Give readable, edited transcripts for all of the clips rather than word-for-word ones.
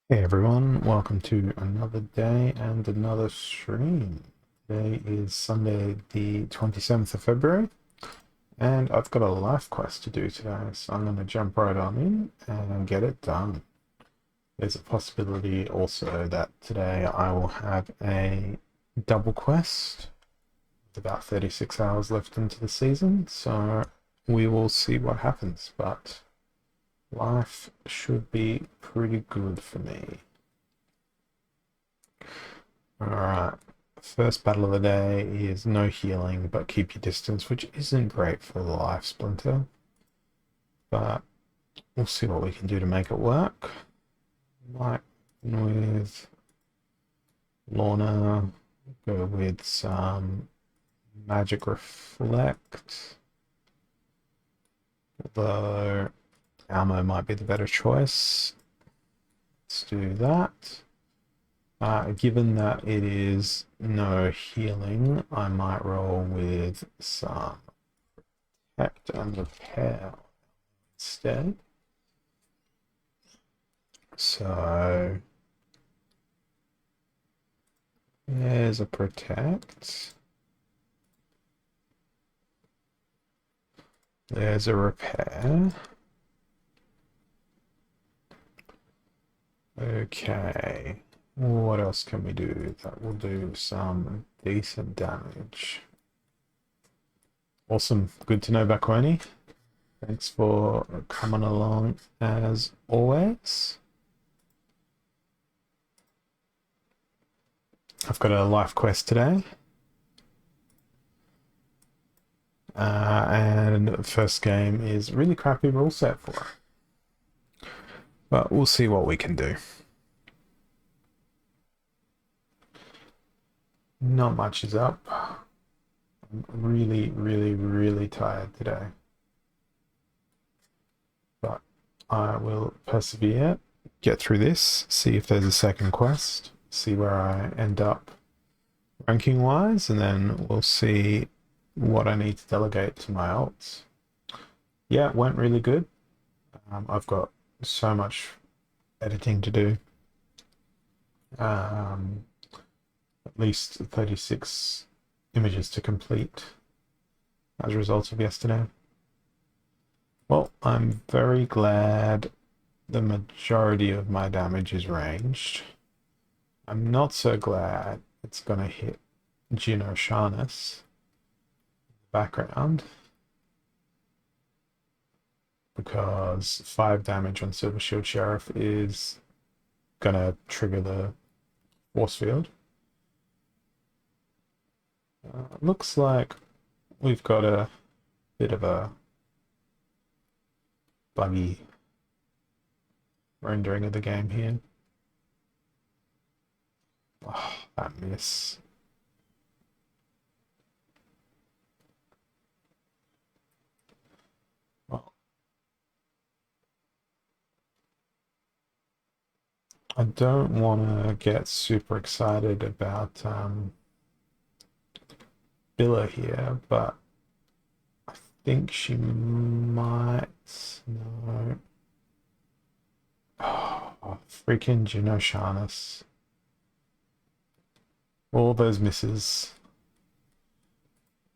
Hey everyone, welcome to another day and another stream. Today is Sunday the 27th of February, and I've got a life quest to do today, so I'm going to jump right on in and get it done. There's a possibility also that today I will have a double quest with about 36 hours left into the season, so we will see what happens, but life should be pretty good for me. Alright, first battle of the day is no healing, but keep your distance, which isn't great for the life splinter, but we'll see what we can do to make it work. Like with Lorna, go with some magic reflect, although ammo might be the better choice. Let's do that. Given that it is no healing, I might roll with some protect and repair instead. So there's a protect. There's a repair. Okay. What else can we do that will do some decent damage? Awesome. Good to know, Bakoni. Thanks for coming along as always. I've got a life quest today. And first game is really crappy rule set for it. But we'll see what we can do. Not much is up. I'm really tired today. But I will persevere, get through this, see if there's a second quest, see where I end up ranking wise, and then we'll see what I need to delegate to my alts. Yeah, it went really good. I've got so much editing to do. At least 36 images to complete as a result of yesterday. Well, I'm very glad the majority of my damage is ranged. I'm not so glad it's going to hit Gino Sharnus background because 5 damage on Silver Shield Sheriff is going to trigger the force field. Looks like we've got a bit of a buggy rendering of the game here. Oh, that miss. Well, I don't want to get super excited about Billa here, but I think she might. No. Oh, freaking Gino Sharnus. All those misses.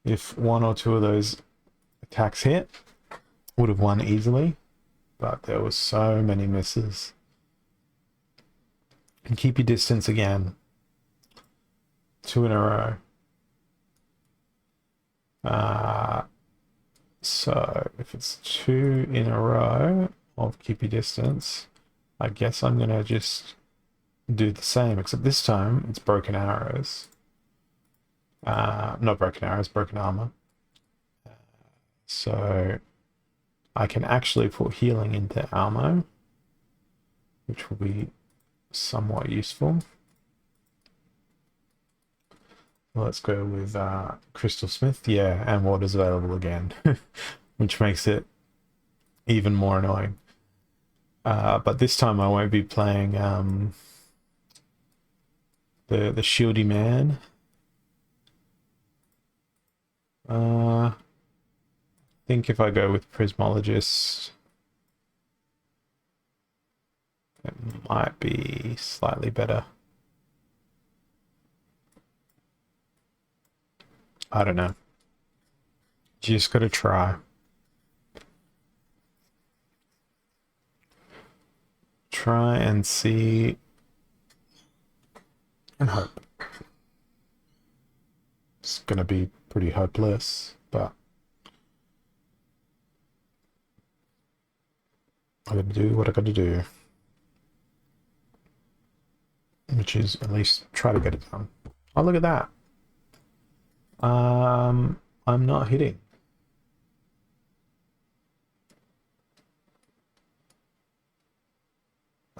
If one or two of those attacks hit, would have won easily, but there were so many misses. And keep your distance again. 2 in a row. So if it's 2 in a row of keep your distance, I guess I'm gonna just do the same, except this time it's broken arrows. Not broken arrows, broken armor. So I can actually put healing into ammo, which will be somewhat useful. Let's go with Crystal Smith. Yeah, and water's available again, which makes it even more annoying. But this time I won't be playing the shieldy man. I think if I go with Prismologist, It might be slightly better. I don't know. You just gotta try. Try and see and hope. It's gonna be pretty hopeless, but I gotta do what I gotta do. Which is at least try to get it done. Oh, look at that. I'm not hitting.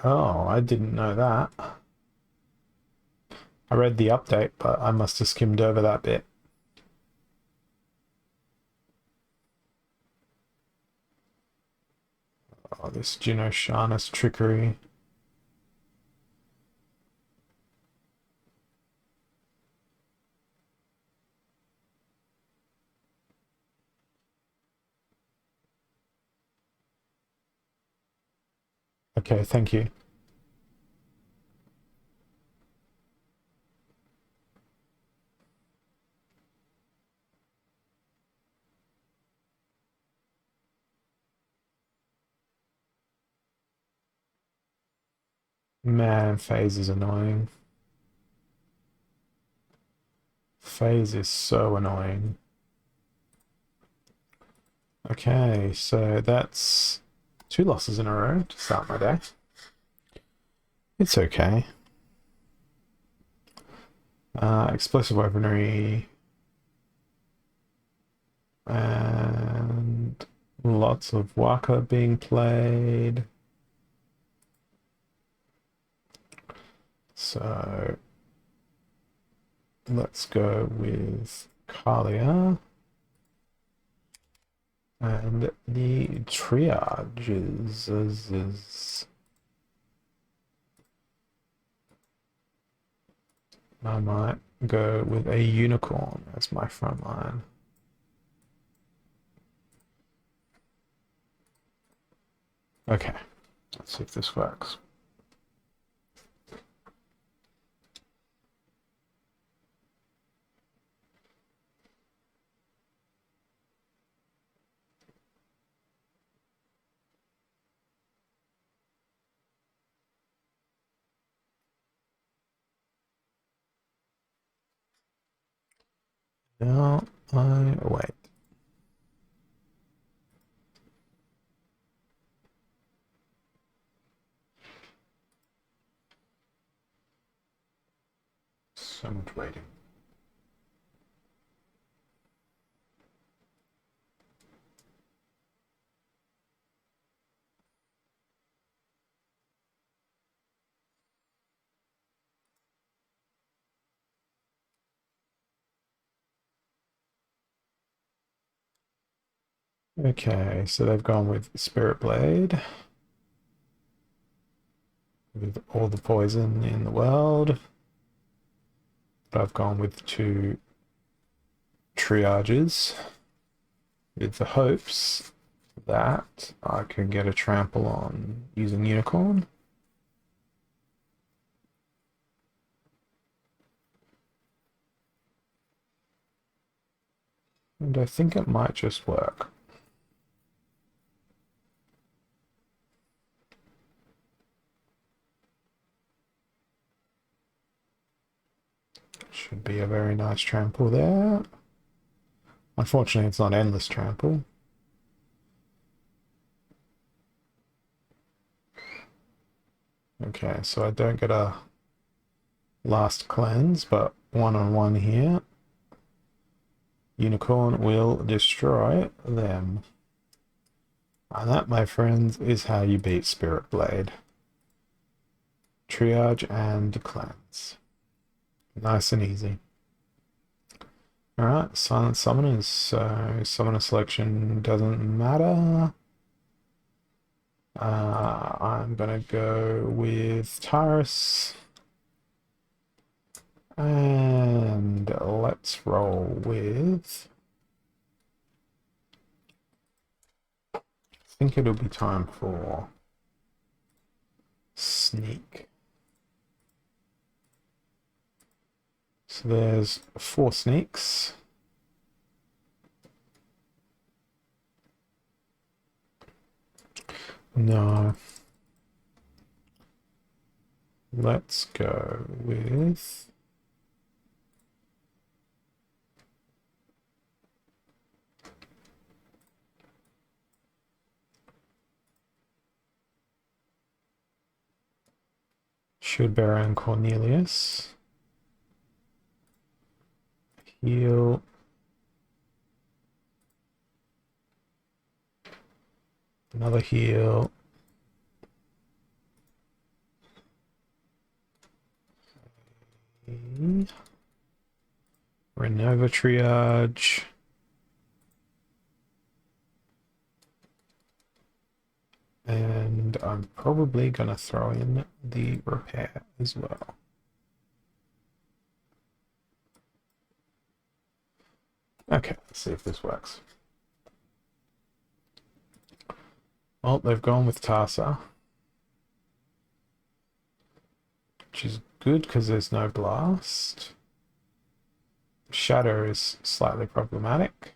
Oh, I didn't know that. I read the update, but I must have skimmed over that bit. Oh, this Gino Sharna's trickery. Okay, thank you. Man, phase is annoying. Phase is so annoying. Okay, so that's 2 losses in a row to start my day. It's okay. Explosive weaponry. And lots of Waka being played. So let's go with Kalia. And the triages. I might go with a unicorn as my front line. Okay, let's see if this works. Now I wait. So much waiting. Okay, so they've gone with Spirit Blade. With all the poison in the world. But I've gone with 2 triages. With the hopes that I can get a trample on using Unicorn. And I think it might just work. Should be a very nice trample there. Unfortunately, it's not endless trample. Okay, so I don't get a last cleanse, but 1-on-1 here. Unicorn will destroy them. And that, my friends, is how you beat Spirit Blade. Triage and cleanse. Nice and easy. Alright, silent summoners, so summoner selection doesn't matter. I'm gonna go with Tyrus. And let's roll with... I think it'll be time for sneak. So there's 4 sneaks. No. Let's go with... Shieldbearer and Cornelius. Heal. Another heal. Renova Triage. And I'm probably going to throw in the repair as well. Okay, let's see if this works. Well, they've gone with Tarsa, which is good because there's no blast. Shadow is slightly problematic.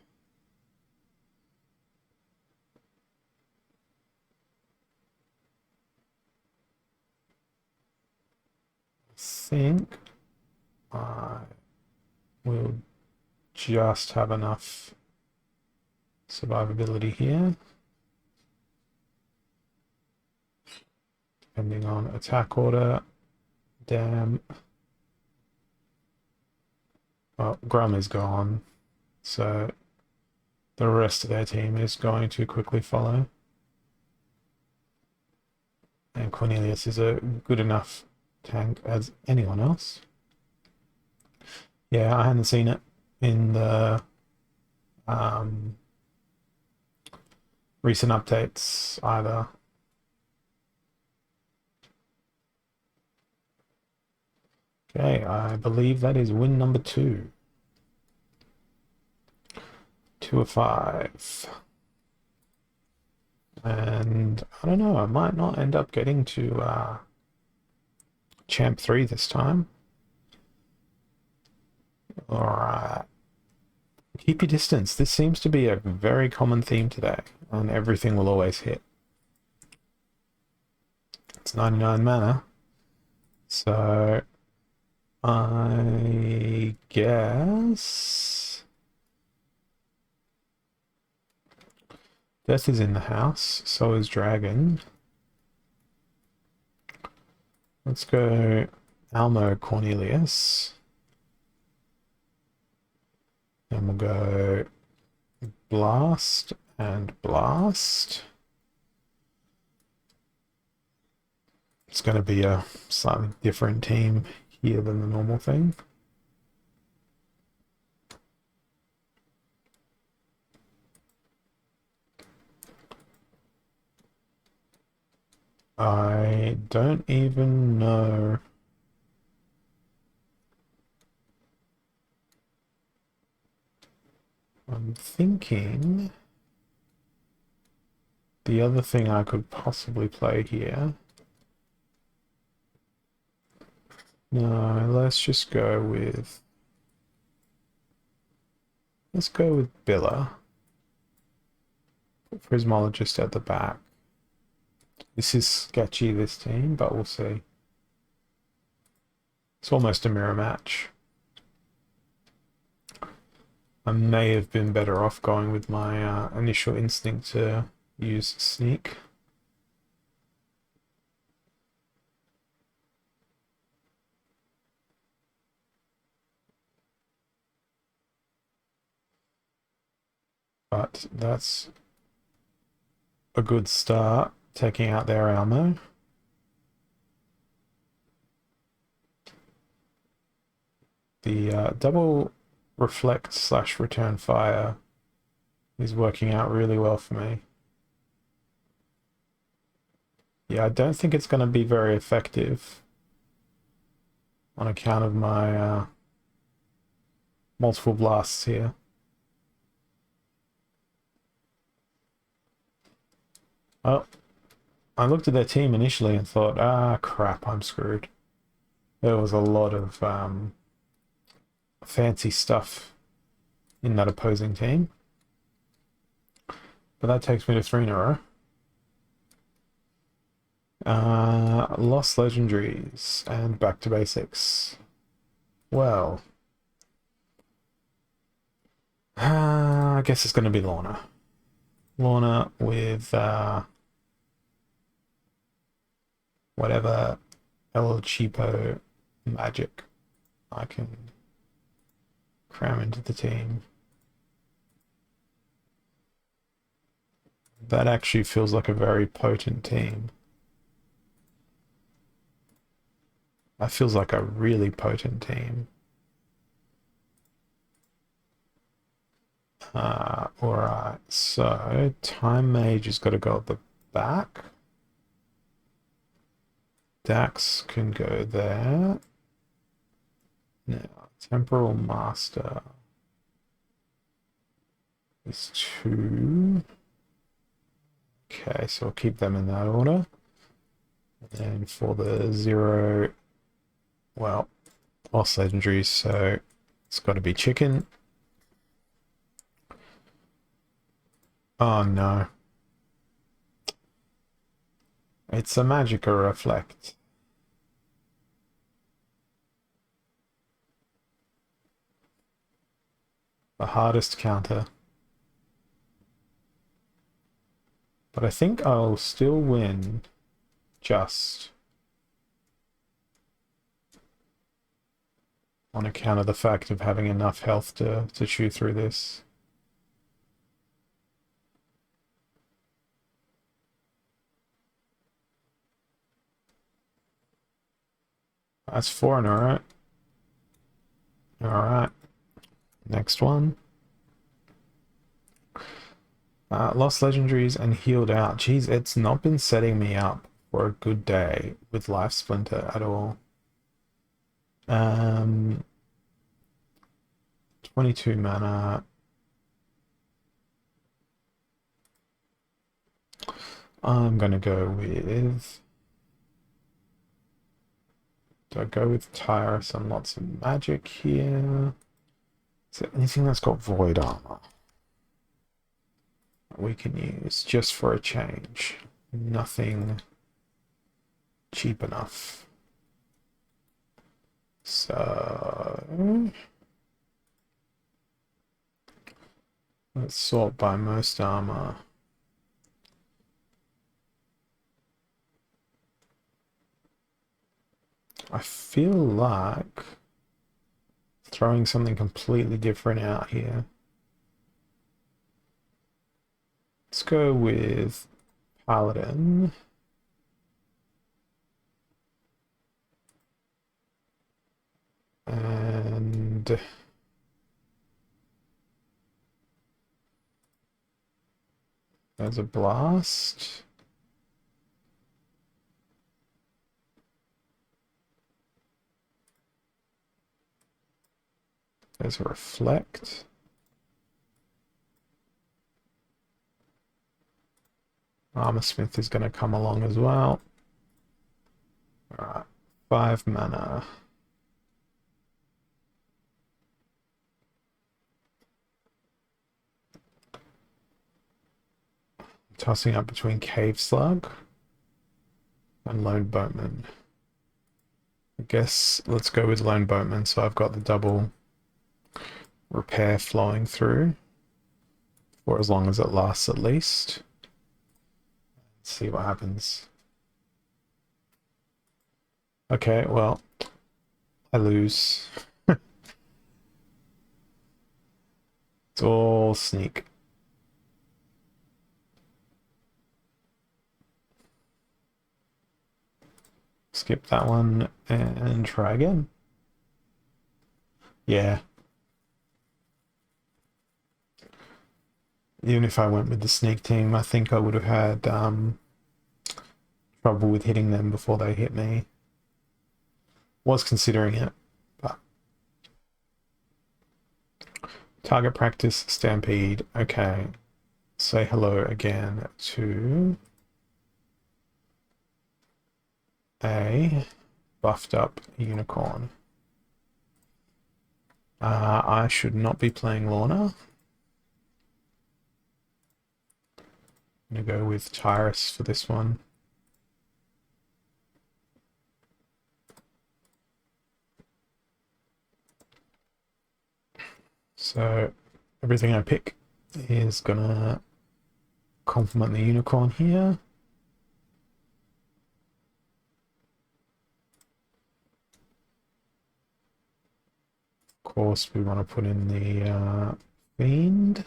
I think I will just have enough survivability here, depending on attack order. Damn. Well, Grum is gone, so the rest of their team is going to quickly follow. And Cornelius is a good enough tank as anyone else. Yeah, I hadn't seen it in the recent updates either. Okay, I believe that is win number 2. 2 of 5. And I don't know, I might not end up getting to Champ 3 this time. Alright. Keep your distance. This seems to be a very common theme today, and everything will always hit. It's 99 mana. So I guess Death is in the house, so is Dragon. Let's go Almo Cornelius. Then we'll go Blast and Blast. It's going to be a slightly different team here than the normal thing. I don't even know. I'm thinking the other thing I could possibly play here. No, let's just go with... Let's go with Billa. Prismologist at the back. This is sketchy, this team, but we'll see. It's almost a mirror match. I may have been better off going with my initial instinct to use Sneak. But that's a good start, taking out their Almo. The double reflect / return fire is working out really well for me. Yeah, I don't think it's going to be very effective on account of my multiple blasts here. Well, I looked at their team initially and thought, ah, crap, I'm screwed. There was a lot of fancy stuff in that opposing team. But that takes me to 3 in a row. Lost legendaries and back to basics. Well, I guess it's going to be Lorna. Lorna with whatever El Cheapo magic I can cram into the team. That actually feels like a very potent team. That feels like a really potent team. Alright, so Time Mage has got to go at the back. Dax can go there. Now, Temporal Master is 2. Okay, so I'll keep them in that order. And for the 0, well, lost legendaries, so it's got to be Chicken. Oh no. It's a Magicka Reflect. The hardest counter. But I think I'll still win just on account of the fact of having enough health to chew through this. That's 4 in a row. Alright. Next one. Lost legendaries and healed out. Jeez, it's not been setting me up for a good day with Life Splinter at all. 22 mana. I'm gonna go with... Do I go with Tyrus and lots of magic here? Is there anything that's got void armor we can use just for a change? Nothing cheap enough. So let's sort by most armor. I feel like throwing something completely different out here. Let's go with Paladin. And there's a blast. There's a reflect. Armorsmith is going to come along as well. Alright, 5 mana. Tossing up between Cave Slug and Lone Boatman. I guess let's go with Lone Boatman, so I've got the double repair flowing through for as long as it lasts at least. Let's see what happens. Okay, well, I lose. It's all sneak. Skip that one and try again. Yeah. Even if I went with the sneak team, I think I would have had trouble with hitting them before they hit me. Was considering it, but... Target practice, Stampede. Okay. Say hello again to... a buffed up unicorn. I should not be playing Lorna. I'm going to go with Tyrus for this one. So everything I pick is going to complement the unicorn here. Of course, we want to put in the fiend.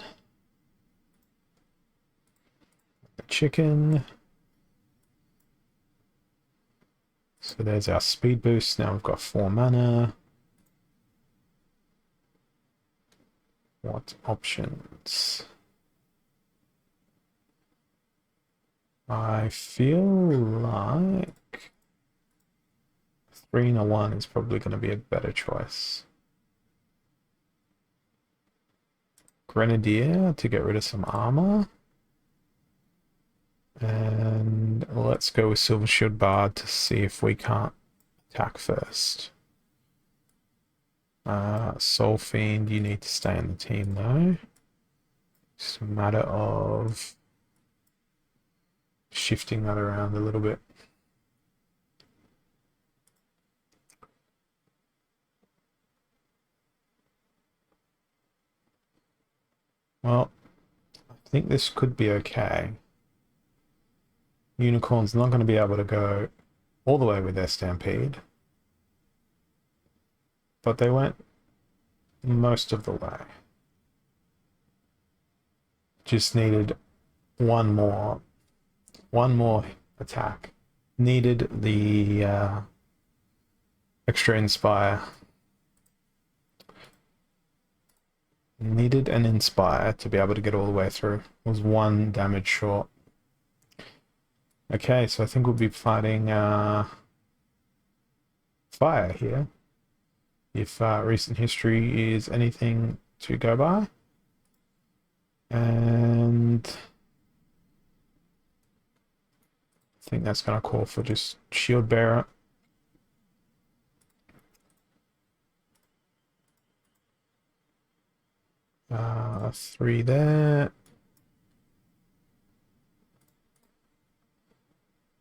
The chicken. So there's our speed boost. Now we've got 4 mana. What options? I feel like 3 and a 1 is probably going to be a better choice. Grenadier to get rid of some armor. And let's go with Silver Shield Bard to see if we can't attack first. Soul Fiend, you need to stay in the team though. It's a matter of shifting that around a little bit. Well, I think this could be okay. Unicorn's not going to be able to go all the way with their Stampede, but they went most of the way. Just needed one more attack. Needed the extra Inspire. Needed an Inspire to be able to get all the way through. Was 1 damage short. Okay, so I think we'll be fighting fire here. If recent history is anything to go by. And I think that's going to call for just Shield Bearer. Three there.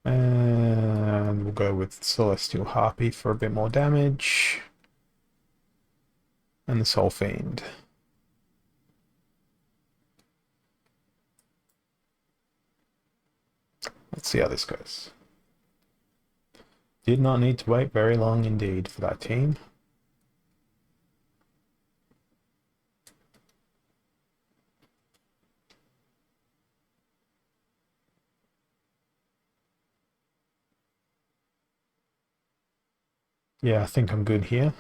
And we'll go with Celestial Harpy for a bit more damage. And the Soul Fiend. Let's see how this goes. Did not need to wait very long indeed for that team. Yeah, I think I'm good here.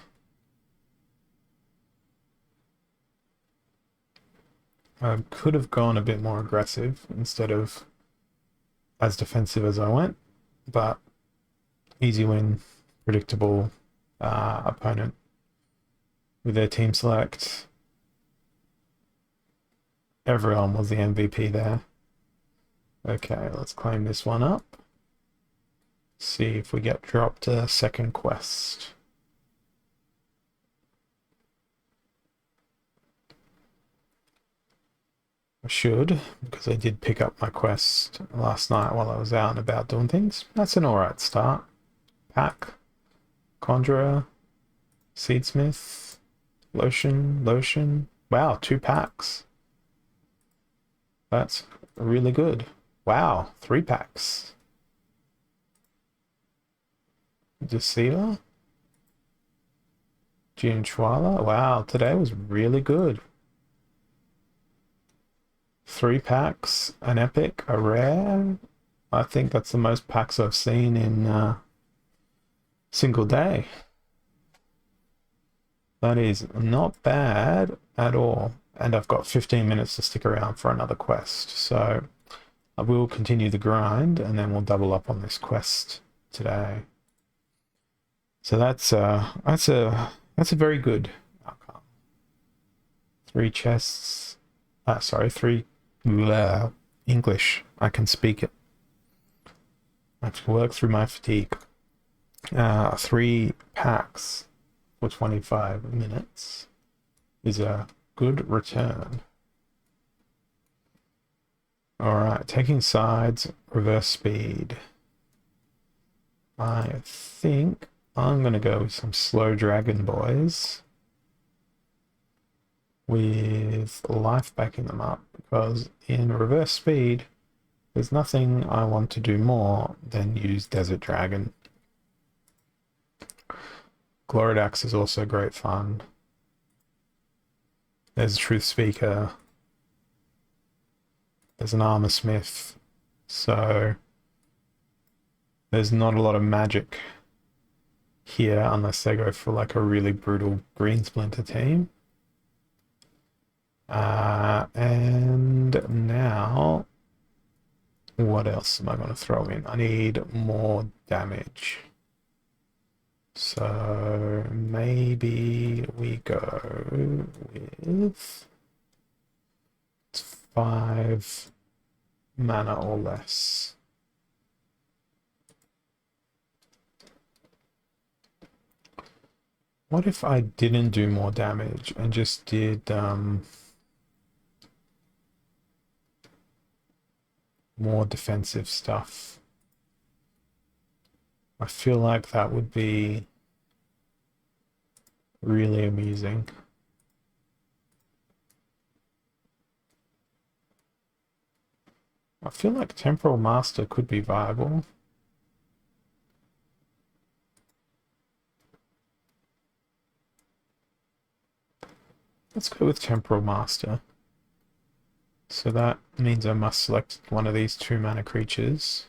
I could have gone a bit more aggressive instead of as defensive as I went, but easy win, predictable opponent with their team select. Everyone was the MVP there. Okay, let's claim this one up. See if we get dropped a second quest. I should, because I did pick up my quest last night while I was out and about doing things. That's an alright start. Pack, Conjurer, Seedsmith, Lotion. Wow, 2 packs. That's really good. Wow, 3 packs. Deceiver, Gianchuala. Wow, today was really good. 3 packs, an epic, a rare. I think that's the most packs I've seen in a single day. That is not bad at all. And I've got 15 minutes to stick around for another quest. So I will continue the grind and then we'll double up on this quest today. So that's a very good outcome. 3 chests. Sorry, 3 English. I can speak it. I have to work through my fatigue. 3 packs for 25 minutes is a good return. Alright, taking sides, reverse speed. I think I'm going to go with some slow dragon boys with life backing them up, because in reverse speed there's nothing I want to do more than use Desert Dragon. Gloridax is also great fun. There's a Truth Speaker. There's an Armor Smith. So there's not a lot of magic here unless they go for like a really brutal Green Splinter team. And now, what else am I going to throw in? I need more damage. So maybe we go with 5 mana or less. What if I didn't do more damage and just did more defensive stuff? I feel like that would be really amusing. I feel like Temporal Master could be viable. Let's go with Temporal Master. So that means I must select one of these 2 mana creatures.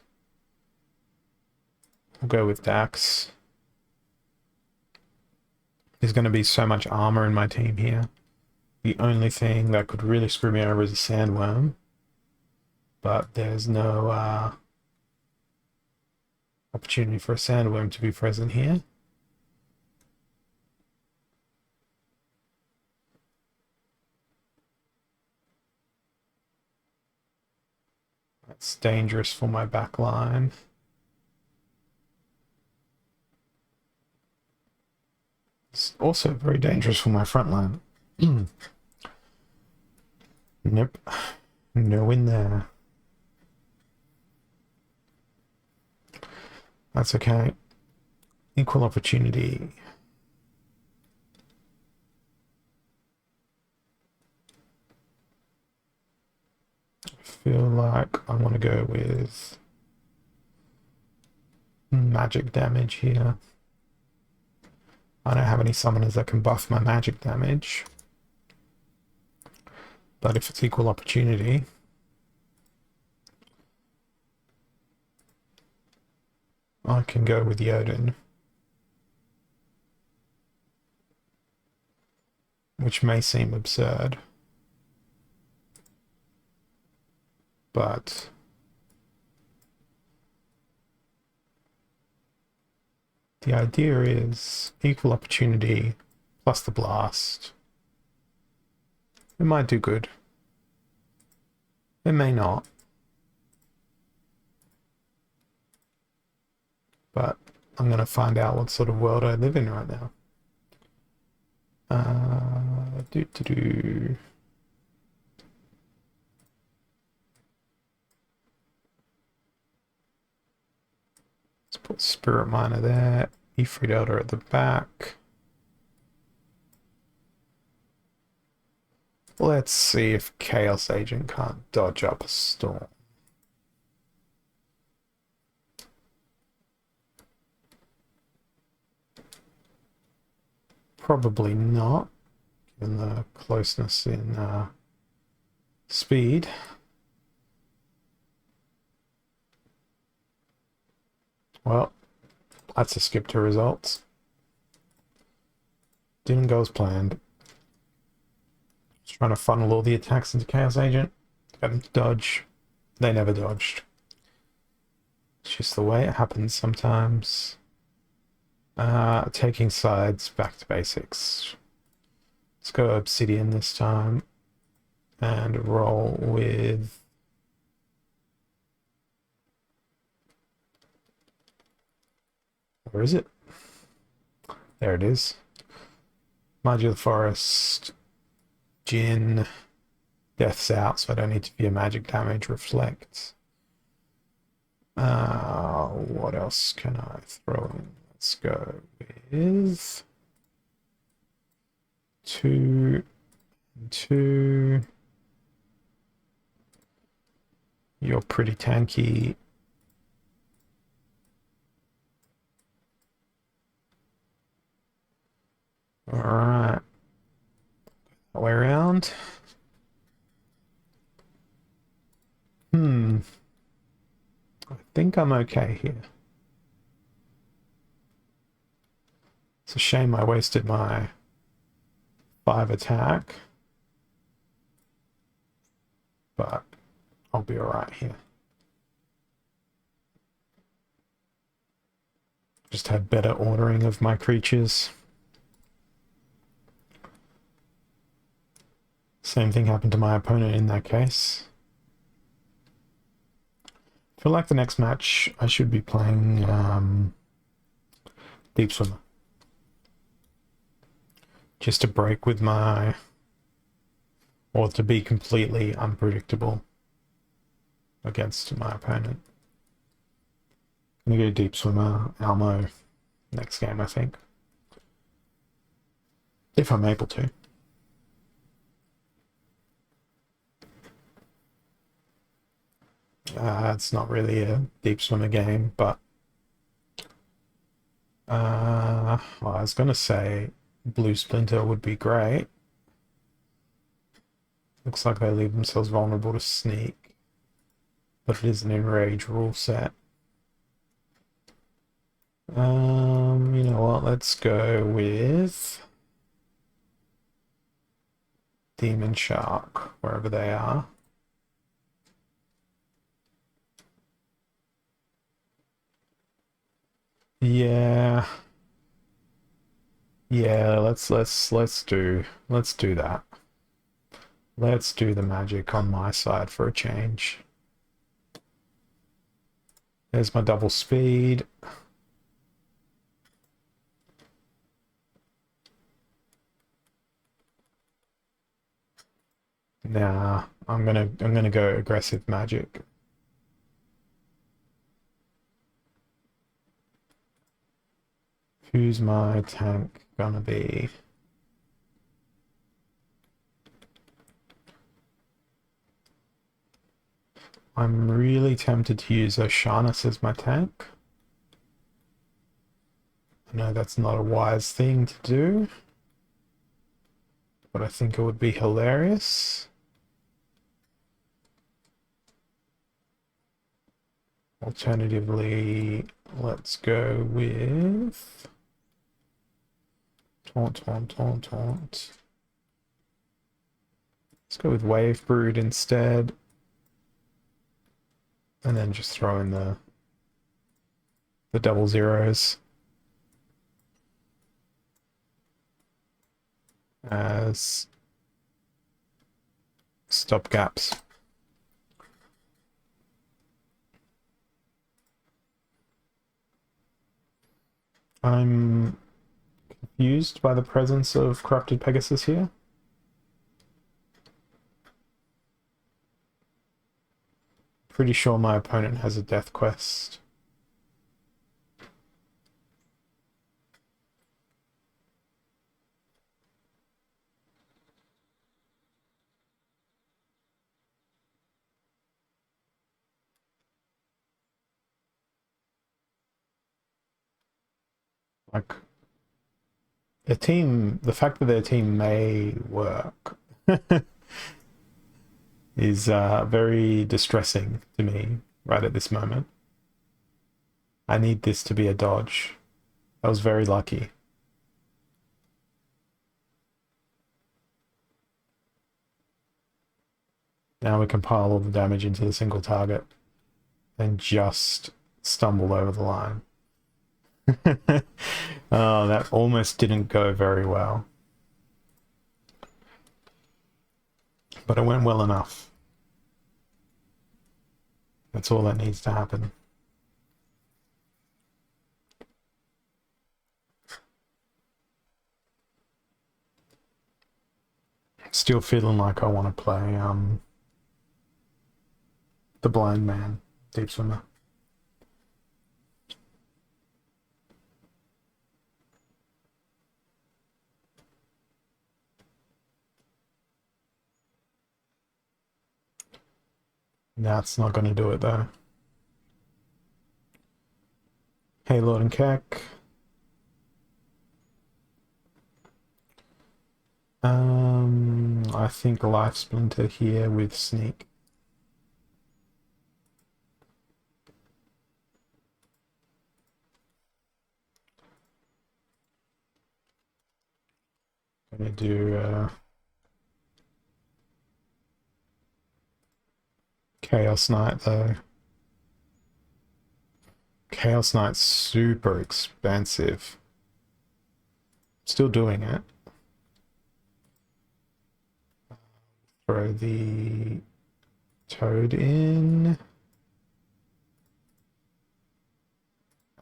We'll go with Dax. There's going to be so much armor in my team here. The only thing that could really screw me over is a Sandworm. But there's no opportunity for a Sandworm to be present here. That's dangerous for my back line. It's also very dangerous for my front line. Nope. No win there. That's okay. Equal opportunity. I feel like I want to go with magic damage here. I don't have any summoners that can buff my magic damage. But if it's equal opportunity, I can go with Jotun. Which may seem absurd. But the idea is equal opportunity plus the blast. It might do good. It may not. But I'm going to find out what sort of world I live in right now. Let's put Spirit Miner there. Ifrit Elder at the back. Let's see if Chaos Agent can't dodge up a storm. Probably not, given the closeness in speed. Well, that's a skip to results. Didn't go as planned. Just trying to funnel all the attacks into Chaos Agent. Get them to dodge. They never dodged. It's just the way it happens sometimes. Taking sides, back to basics. Let's go Obsidian this time. And roll with... Where is it? There it is. Marge of the Forest, Gin, Death's out, so I don't need to fear magic damage. Reflect. What else can I throw in? Let's go with 2 and 2. You're pretty tanky. Alright. That way around. I think I'm okay here. It's a shame I wasted my 5 attack. But I'll be alright here. Just had better ordering of my creatures. Same thing happened to my opponent in that case. I feel like the next match I should be playing Deep Swimmer. Just to break with my... or to be completely unpredictable against my opponent. I'm gonna go Deep Swimmer, Almo next game, I think. If I'm able to. It's not really a Deep Swimmer game, but... well, I was gonna say Blue Splinter would be great. Looks like they leave themselves vulnerable to sneak. But it is an enrage rule set. You know what? Let's go with Demon Shark, wherever they are. Yeah. Yeah, let's do that. Let's do the magic on my side for a change. There's my double speed. Nah, I'm gonna go aggressive magic. Who's my tank gonna be? I'm really tempted to use Oshanus as my tank. I know that's not a wise thing to do, but I think it would be hilarious. Alternatively, let's go with Taunt. Let's go with Wave Brood instead. And then just throw in the double zeros as stopgaps. I'm confused by the presence of Corrupted Pegasus here. Pretty sure my opponent has a death quest. Like, the fact that their team may work is very distressing to me right at this moment. I need this to be a dodge. I was very lucky. Now we can pile all the damage into the single target and just stumble over the line. Oh, that almost didn't go very well. But it went well enough. That's all that needs to happen. Still feeling like I want to play the Blind Man Deep Swimmer. That's not going to do it though. Hey, Lord and Keck. I think Life Splinter here with Sneak. Gonna do Chaos Knight though. Chaos Knight's super expensive. Still doing it. Throw the Toad in.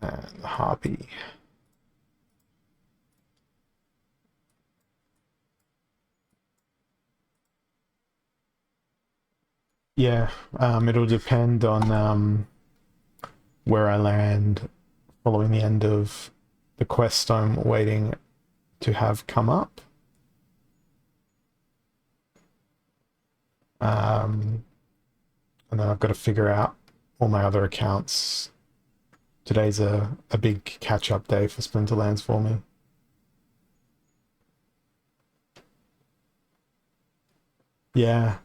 And the Harpy. Yeah, it'll depend on where I land following the end of the quest I'm waiting to have come up. And then I've got to figure out all my other accounts. Today's a big catch-up day for Splinterlands for me. Yeah.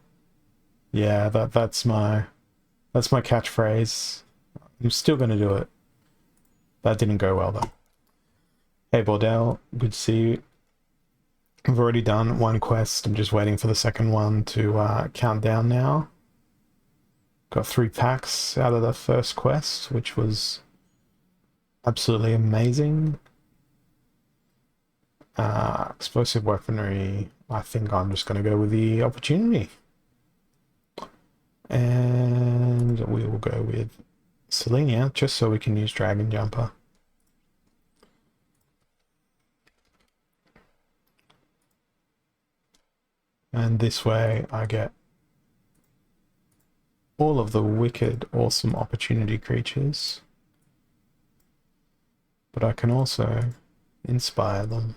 Yeah, that's my catchphrase. I'm still gonna do it. That didn't go well though. Hey Bordell, good to see you. I've already done one quest. I'm just waiting for the second one to count down now. Got 3 packs out of the first quest, which was absolutely amazing. Explosive weaponry, I think I'm just going to go with the opportunity. And we will go with Selenia, just so we can use Dragon Jumper. And this way I get all of the wicked, awesome opportunity creatures. But I can also inspire them.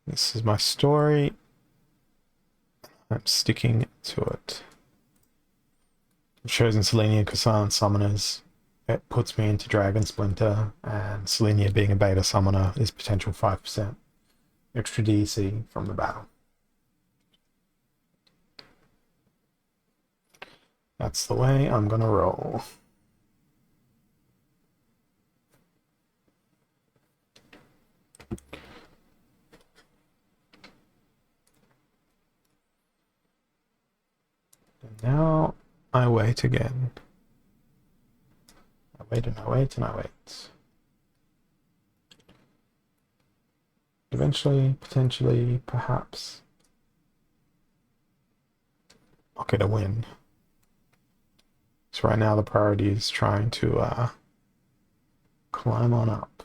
This is my story. I'm sticking to it. I've chosen Selenia because Silent Summoners. It puts me into Dragon Splinter, and Selenia being a beta summoner is potential 5% extra DC from the battle. That's the way I'm gonna roll. And now I wait again. I wait and I wait and I wait. Eventually, potentially, perhaps, I'll get a win. So right now the priority is trying to climb on up.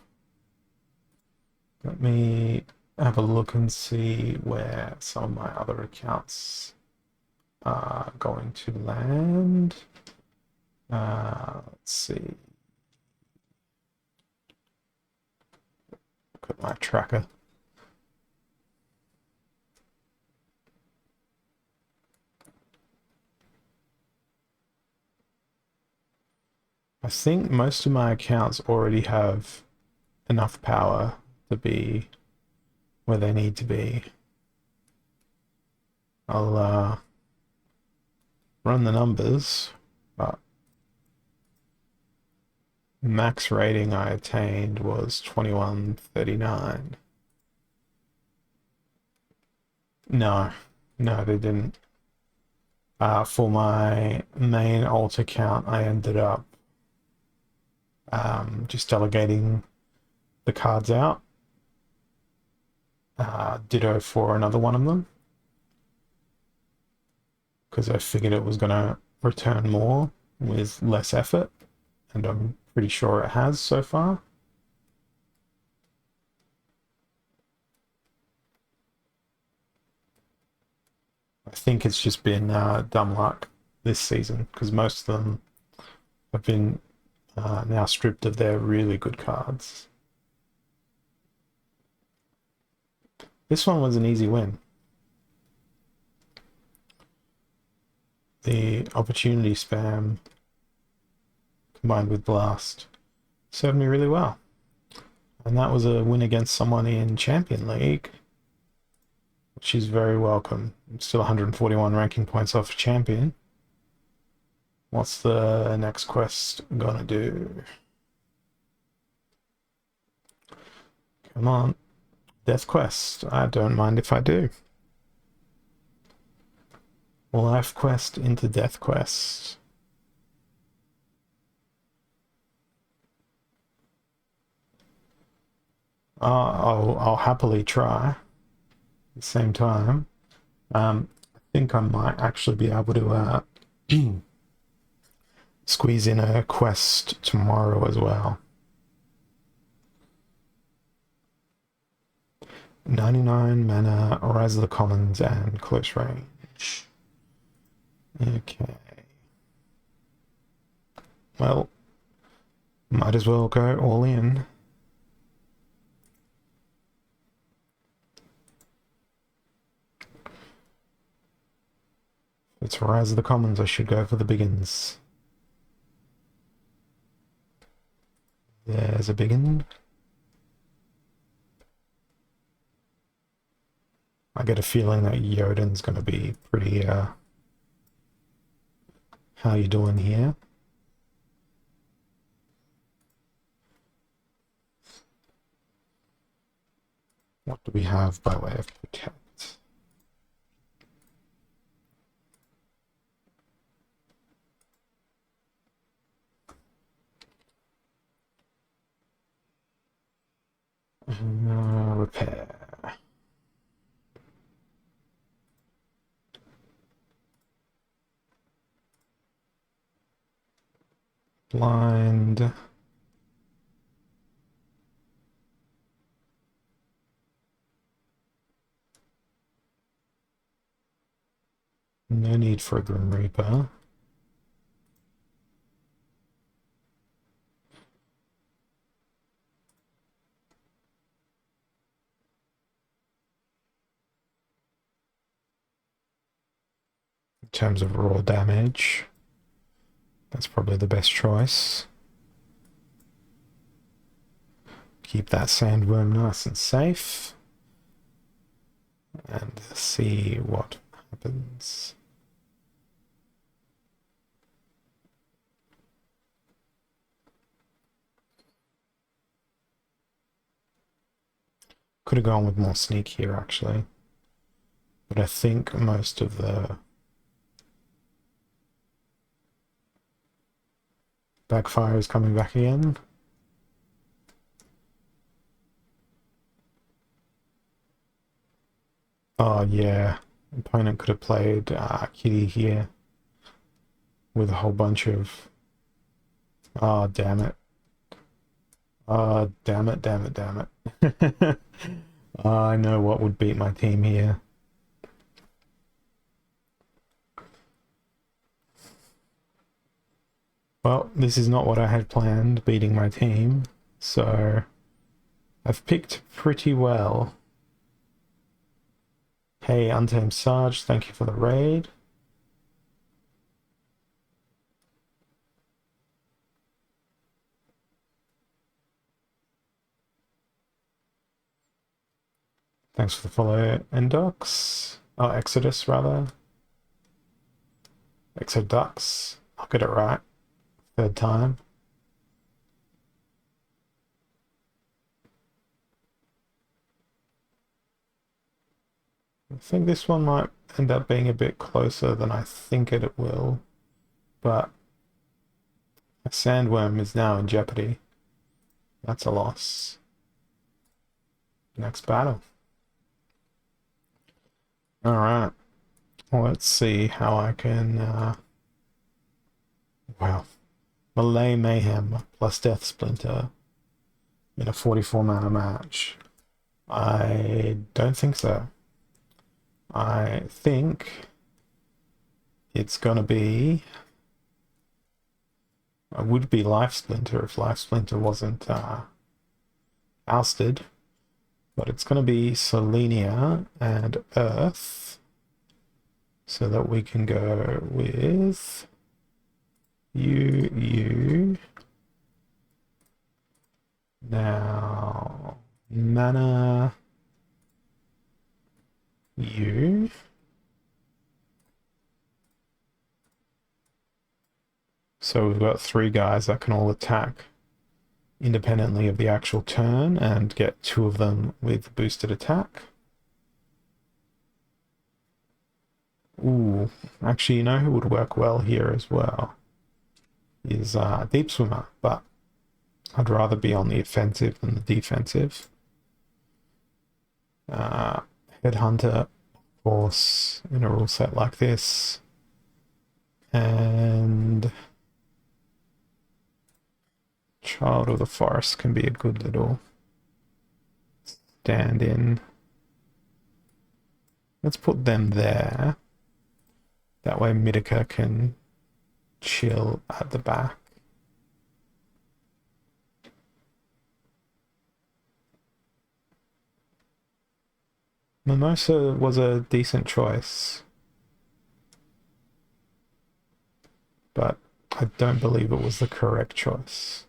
Let me have a look and see where some of my other accounts are going to land. Let's see. Look at my tracker. I think most of my accounts already have enough power to be where they need to be. I'll run the numbers, but max rating I attained was 2139. No, they didn't. For my main alt account, I ended up just delegating the cards out. Ditto for another one of them, because I figured it was going to return more with less effort, and I'm pretty sure it has so far. I think it's just been dumb luck this season, because most of them have been now stripped of their really good cards. This one was an easy win. The opportunity spam combined with blast served me really well. And that was a win against someone in Champion League, which is very welcome. I'm still 141 ranking points off Champion. What's the next quest gonna do? Come on. Death quest. I don't mind if I do. Life quest into death quest. I'll happily try. At the same time, I think I might actually be able to squeeze in a quest tomorrow as well. 99 mana, Rise of the Commons, and close range. Okay. Well, might as well go all in. If it's Rise of the Commons, I should go for the biggins. There's a biggin. I get a feeling that Yoden's going to be pretty, how you doing here? What do we have by way of protect? Repair. Blind. No need for a Grim Reaper. In terms of raw damage, that's probably the best choice. Keep that sandworm nice and safe. And see what happens. Could have gone with more sneak here, actually. But I think most of the backfire is coming back again. Oh yeah, opponent could have played Kitty here with a whole bunch of... Oh, damn it. Oh, damn it, damn it, damn it. I know what would beat my team here. Well, this is not what I had planned, beating my team, so I've picked pretty well. Hey, Untamed Sarge, thank you for the raid. Thanks for the follow, Endox. Oh, Exodus, rather. Exodux. I'll get it right. Third time. I think this one might end up being a bit closer than I think it will, but a sandworm is now in jeopardy. That's a loss. Next battle. Alright. Well, let's see how I can... Wow. Malay Mayhem plus Death Splinter in a 44 mana match. I don't think so. I think it's gonna be... It would be Life Splinter if Life Splinter wasn't ousted. But it's gonna be Selenia and Earth. So that we can go with... you. Now... Mana... you. So we've got 3 guys that can all attack independently of the actual turn and get 2 of them with boosted attack. Ooh, actually, you know who would work well here as well? Is Deep Swimmer, but I'd rather be on the offensive than the defensive. Headhunter, of course, in a rule set like this. And Child of the Forest can be a good little stand-in. Let's put them there. That way Mitika can chill at the back. Mimosa was a decent choice, but I don't believe it was the correct choice.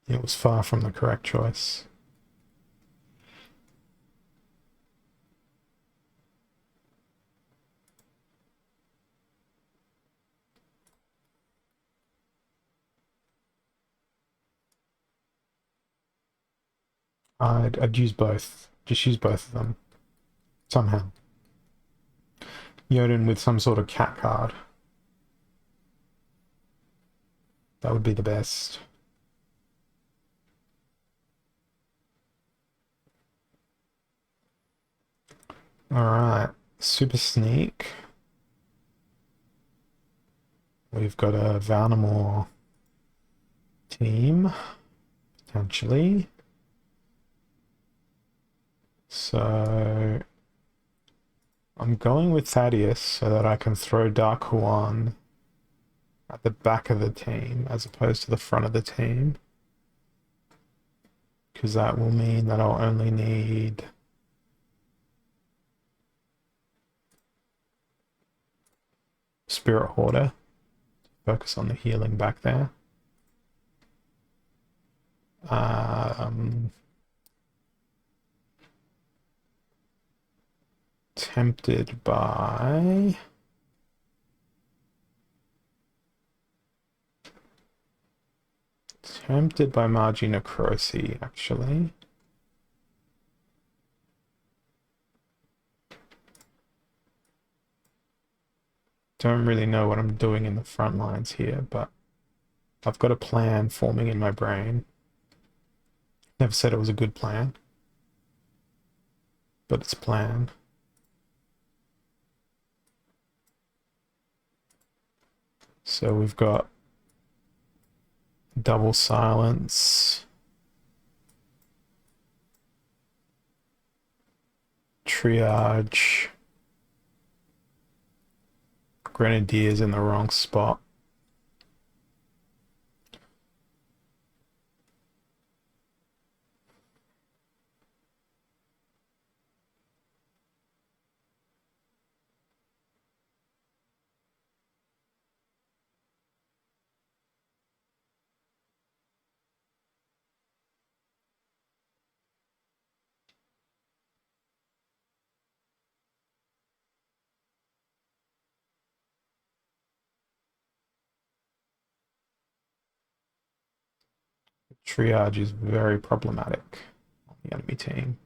It was far from the correct choice. I'd use both. Just use both of them. Somehow. Jotun with some sort of cat card. That would be the best. Alright. Super Sneak. We've got a Valnamore team, potentially. So I'm going with Thaddeus so that I can throw Dark Huan at the back of the team as opposed to the front of the team. Because that will mean that I'll only need Spirit Hoarder. Focus on the healing back there. Tempted by... Magi Necrosi, actually. Don't really know what I'm doing in the front lines here, but I've got a plan forming in my brain. Never said it was a good plan, but it's a plan. So we've got double silence, triage, grenadiers in the wrong spot. Triage is very problematic on the enemy team.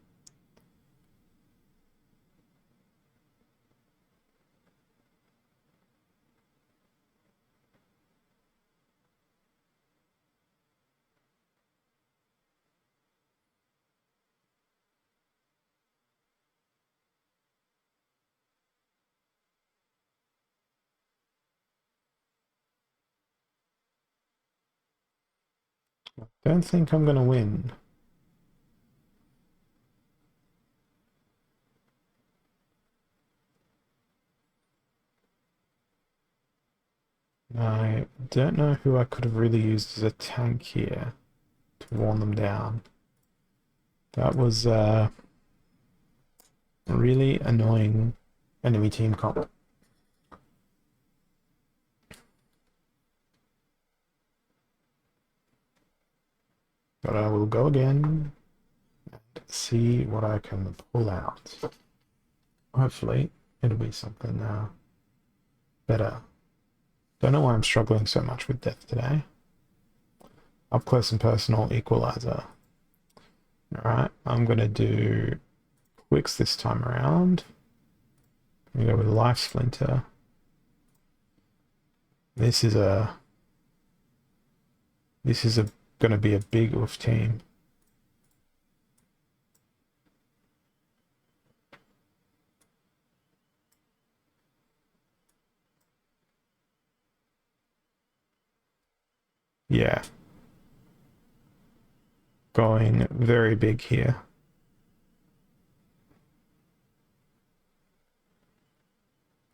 Don't think I'm gonna win. I don't know who I could have really used as a tank here to warn them down. That was a really annoying enemy team comp. But I will go again and see what I can pull out. Hopefully it'll be something better. Don't know why I'm struggling so much with death today. Up close and personal equalizer. Alright, I'm gonna do quicks this time around. I'm gonna go with life splinter. This is gonna be a big oof team. Yeah. Going very big here.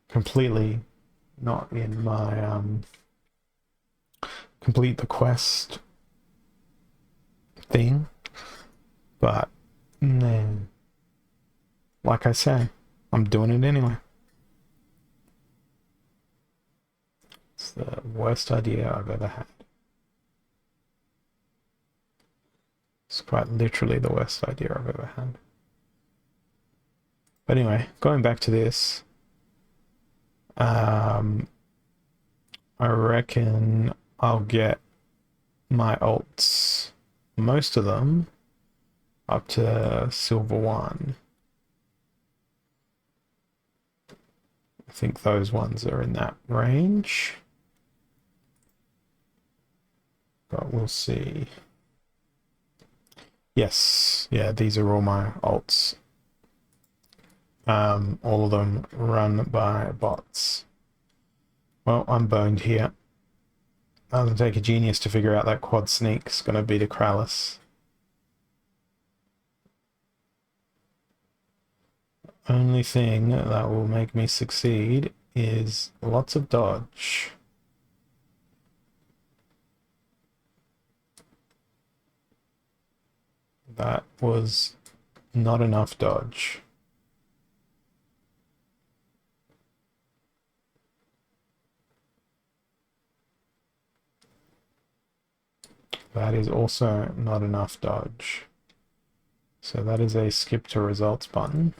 Completely not in my complete the quest thing, but man, like I say, I'm doing it anyway. It's the worst idea I've ever had. It's quite literally the worst idea I've ever had. But anyway, going back to this, I reckon I'll get my alts, most of them, up to silver 1. I think those ones are in that range. But we'll see. Yes, yeah, these are all my alts. All of them run by bots. Well, I'm boned here. Doesn't take a genius to figure out that quad sneak's gonna beat a Krallis. Only thing that will make me succeed is lots of dodge. That was not enough dodge. That is also not enough dodge. So that is a skip to results button.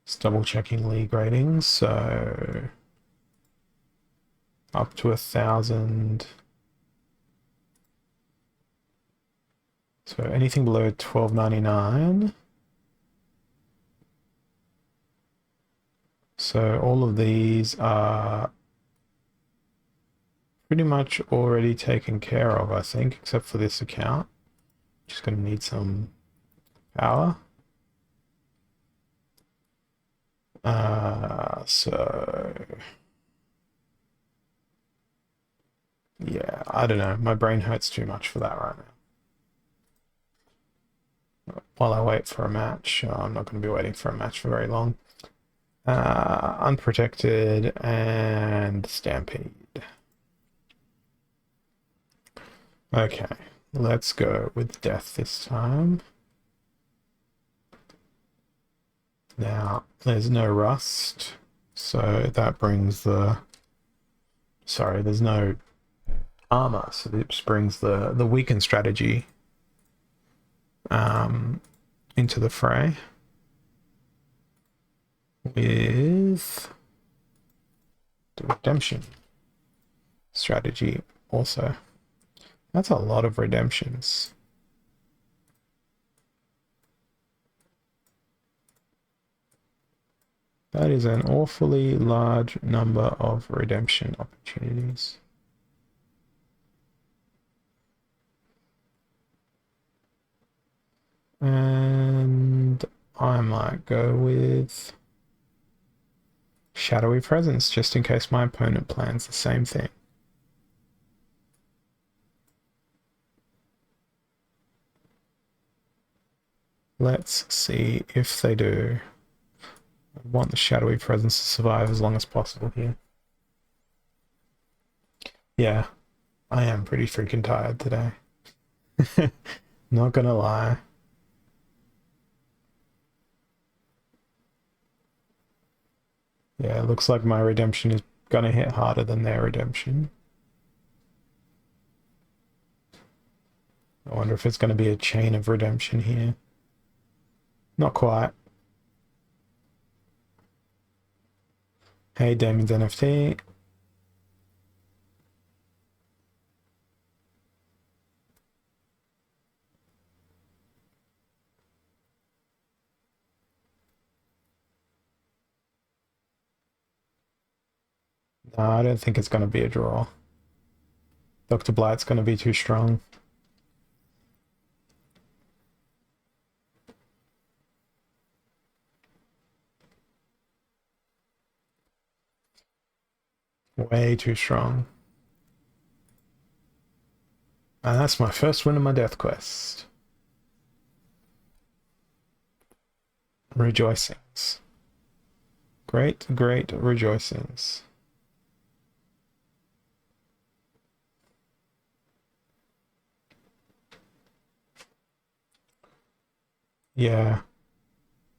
Just double checking league ratings. So up to 1,000. So anything below 12.99. So all of these are pretty much already taken care of, I think, except for this account. Just going to need some power. So yeah, I don't know. My brain hurts too much for that right now. While I wait for a match, I'm not going to be waiting for a match for very long. Unprotected and Stampede. Okay, let's go with death this time. Now, there's no rust, so that brings the... Sorry, there's no armor, so this brings the weakened strategy into the fray. With the redemption strategy also. That's a lot of redemptions. That is an awfully large number of redemption opportunities. And I might go with Shadowy Presence, just in case my opponent plans the same thing. Let's see if they do. I want the shadowy presence to survive as long as possible here. Yeah, I am pretty freaking tired today. Not gonna lie. Yeah, it looks like my redemption is gonna hit harder than their redemption. I wonder if it's gonna be a chain of redemption here. Not quite. Hey, Damon's NFT. No, I don't think it's gonna be a draw. Dr. Blight's gonna be too strong. Way too strong. And that's my first win of my death quest. Rejoicings. Great, great rejoicings. Yeah.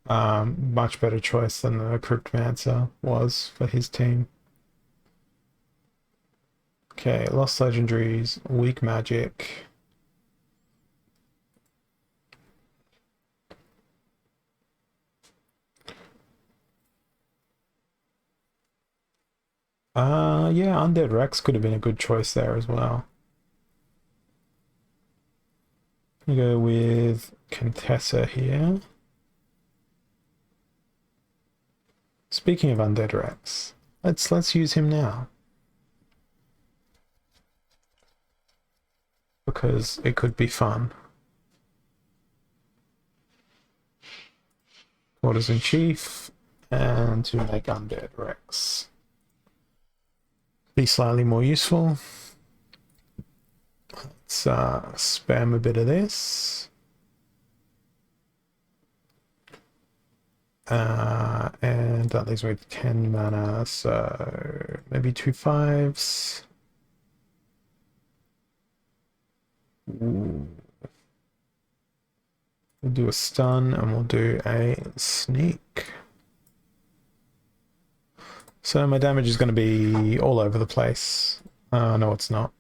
Much better choice than the Cryptmancer was for his team. Okay, lost legendaries, weak magic. Yeah, Undead Rex could have been a good choice there as well. I'm gonna go with Contessa here. Speaking of Undead Rex, let's use him now. Because it could be fun. Orders in Chief, and to make Undead Rex be slightly more useful. Let's spam a bit of this. And that leaves me with 10 mana, so maybe 2 5s. Ooh. We'll do a stun and we'll do a sneak. So my damage is going to be all over the place. No, it's not.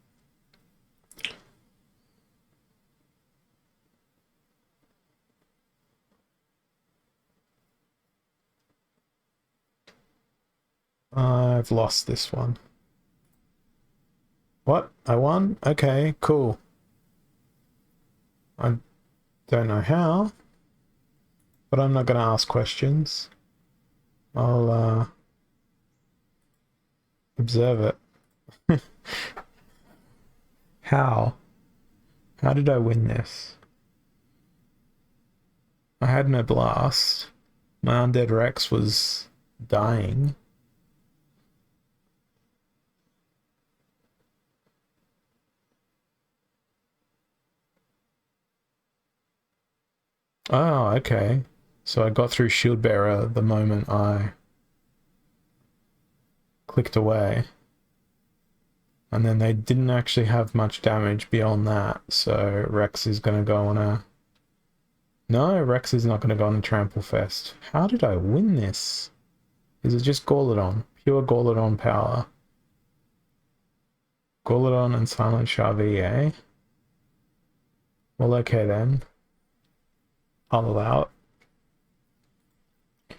I've lost this one. What? I won? Okay, cool. I don't know how, but I'm not going to ask questions. I'll observe it. How? How did I win this? I had no blast. My Undead Rex was dying. Oh, okay. So I got through Shield Bearer the moment I clicked away. And then they didn't actually have much damage beyond that, so Rex is going to go on a... No, Rex is not going to go on a Trample Fest. How did I win this? Is it just Gauladon? Pure Gauladon power. Gauladon and Silent Charvi, eh? Well, okay then. I'll allow it.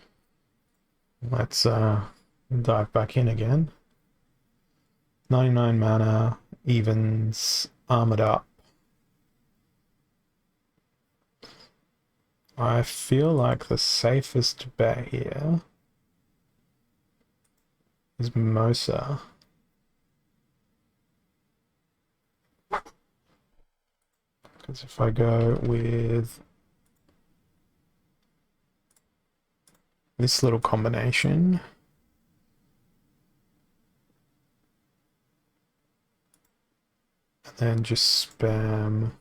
Let's dive back in again. 99 mana, evens, armored up. I feel like the safest bet here is Mimosa. Because if I go with this little combination, and then just spam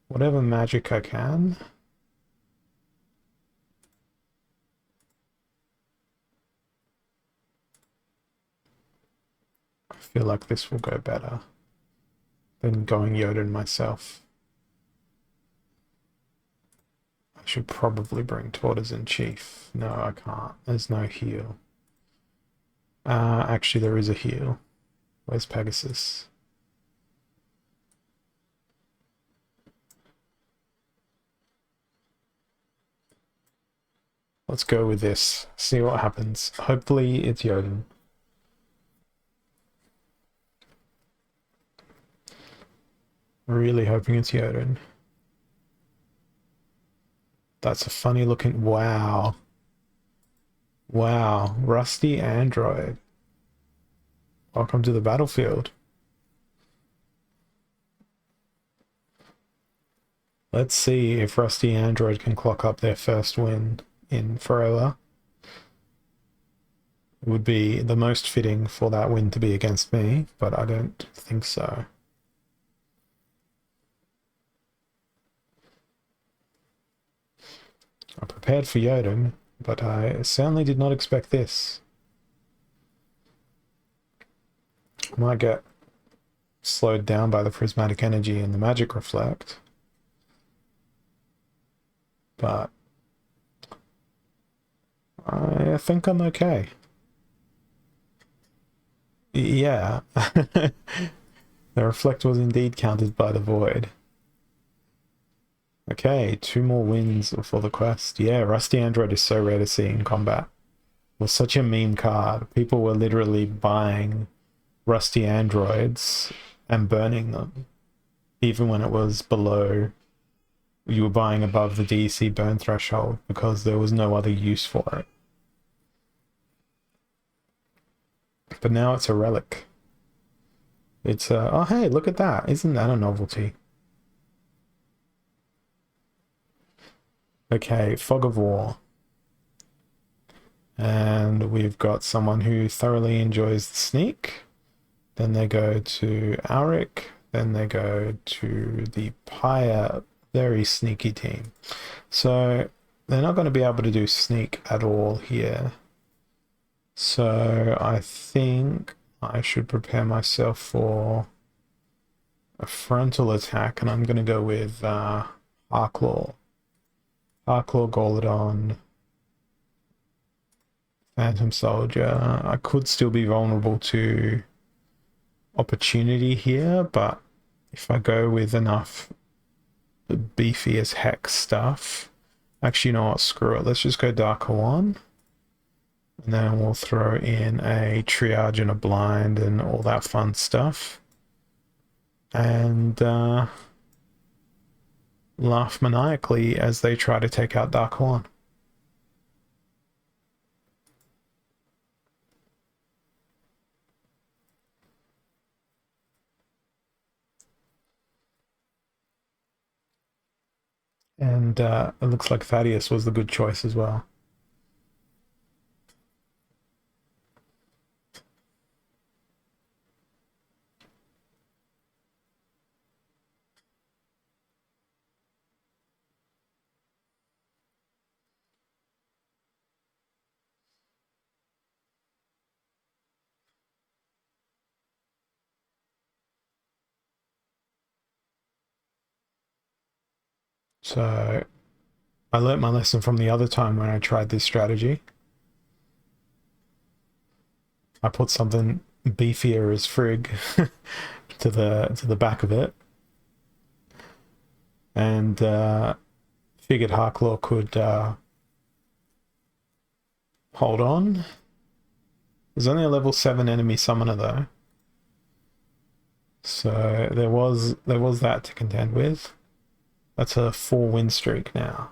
whatever magic I can. feel like this will go better than going Jotun myself. I should probably bring Tortoise in Chief. No, I can't. There's no heal. Actually, there is a heal. Where's Pegasus? Let's go with this. See what happens. Hopefully it's Jotun. Really hoping it's Jotun. That's a funny looking... Wow. Wow. Rusty Android. Welcome to the battlefield. Let's see if Rusty Android can clock up their first win in forever. It would be the most fitting for that win to be against me, but I don't think so. I prepared for Jotun, but I certainly did not expect this. I might get slowed down by the prismatic energy and the magic reflect, but I think I'm okay. Yeah. The reflect was indeed counted by the void. Okay, 2 more wins for the quest. Yeah, Rusty Android is so rare to see in combat. It was such a meme card. People were literally buying Rusty Androids and burning them. Even when it was below, you were buying above the DC burn threshold because there was no other use for it. But now it's a relic. It's oh hey, look at that. Isn't that a novelty? Okay, Fog of War. And we've got someone who thoroughly enjoys the sneak. Then they go to Auric. Then they go to the Pyre, very sneaky team. So they're not going to be able to do sneak at all here. So I think I should prepare myself for a frontal attack, and I'm going to go with Harklaw. Harklaw, Golodon, Phantom Soldier. I could still be vulnerable to opportunity here, but if I go with enough beefy as heck stuff... Actually, you know what? Screw it. Let's just go Darker One. And then we'll throw in a triage and a blind and all that fun stuff. And laugh maniacally as they try to take out Dark One. And it looks like Thaddeus was the good choice as well. So I learnt my lesson from the other time when I tried this strategy. I put something beefier as frig to the back of it, and figured Harklaw could hold on. There's only a level 7 enemy summoner though, so there was that to contend with. That's a 4 win streak now.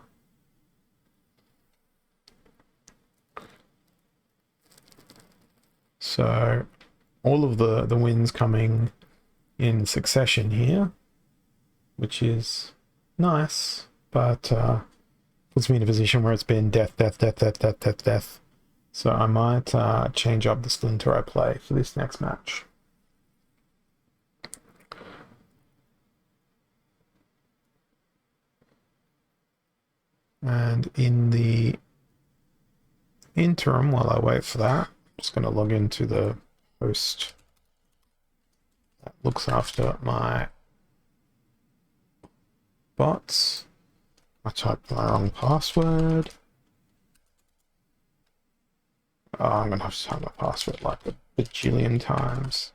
So all of the wins coming in succession here, which is nice, but puts me in a position where it's been death, death, death, death, death, death, death. So I might change up the Splinter I play for this next match. And in the interim, while I wait for that, I'm just going to log into the host looks after my bots. I typed my wrong password. Oh, I'm gonna have to type my password like a bajillion times.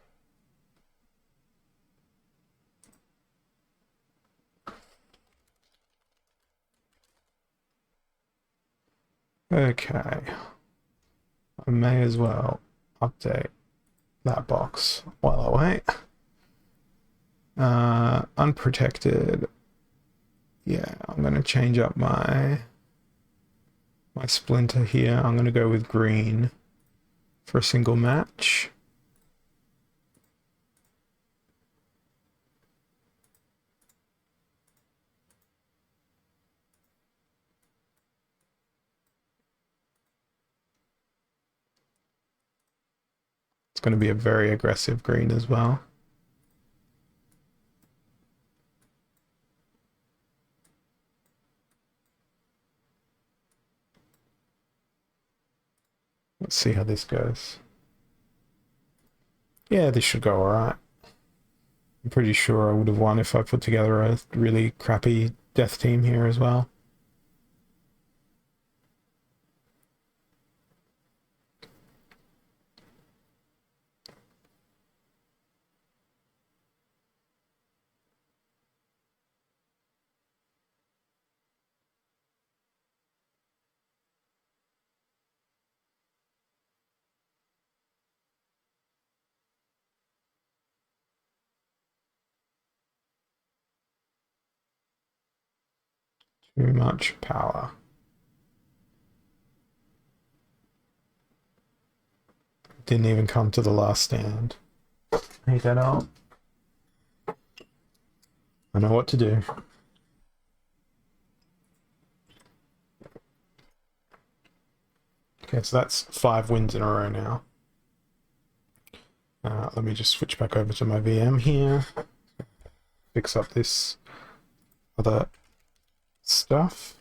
Okay. I may as well update that box while I wait. Unprotected. Yeah, I'm gonna change up my splinter here. I'm gonna go with green for a single match. It's going to be a very aggressive green as well. Let's see how this goes. Yeah, this should go alright. I'm pretty sure I would have won if I put together a really crappy death team here as well. Too much power. Didn't even come to the last stand. Hate that out. I know what to do. Okay, so that's 5 wins in a row now. Let me just switch back over to my VM here. Fix up this other stuff.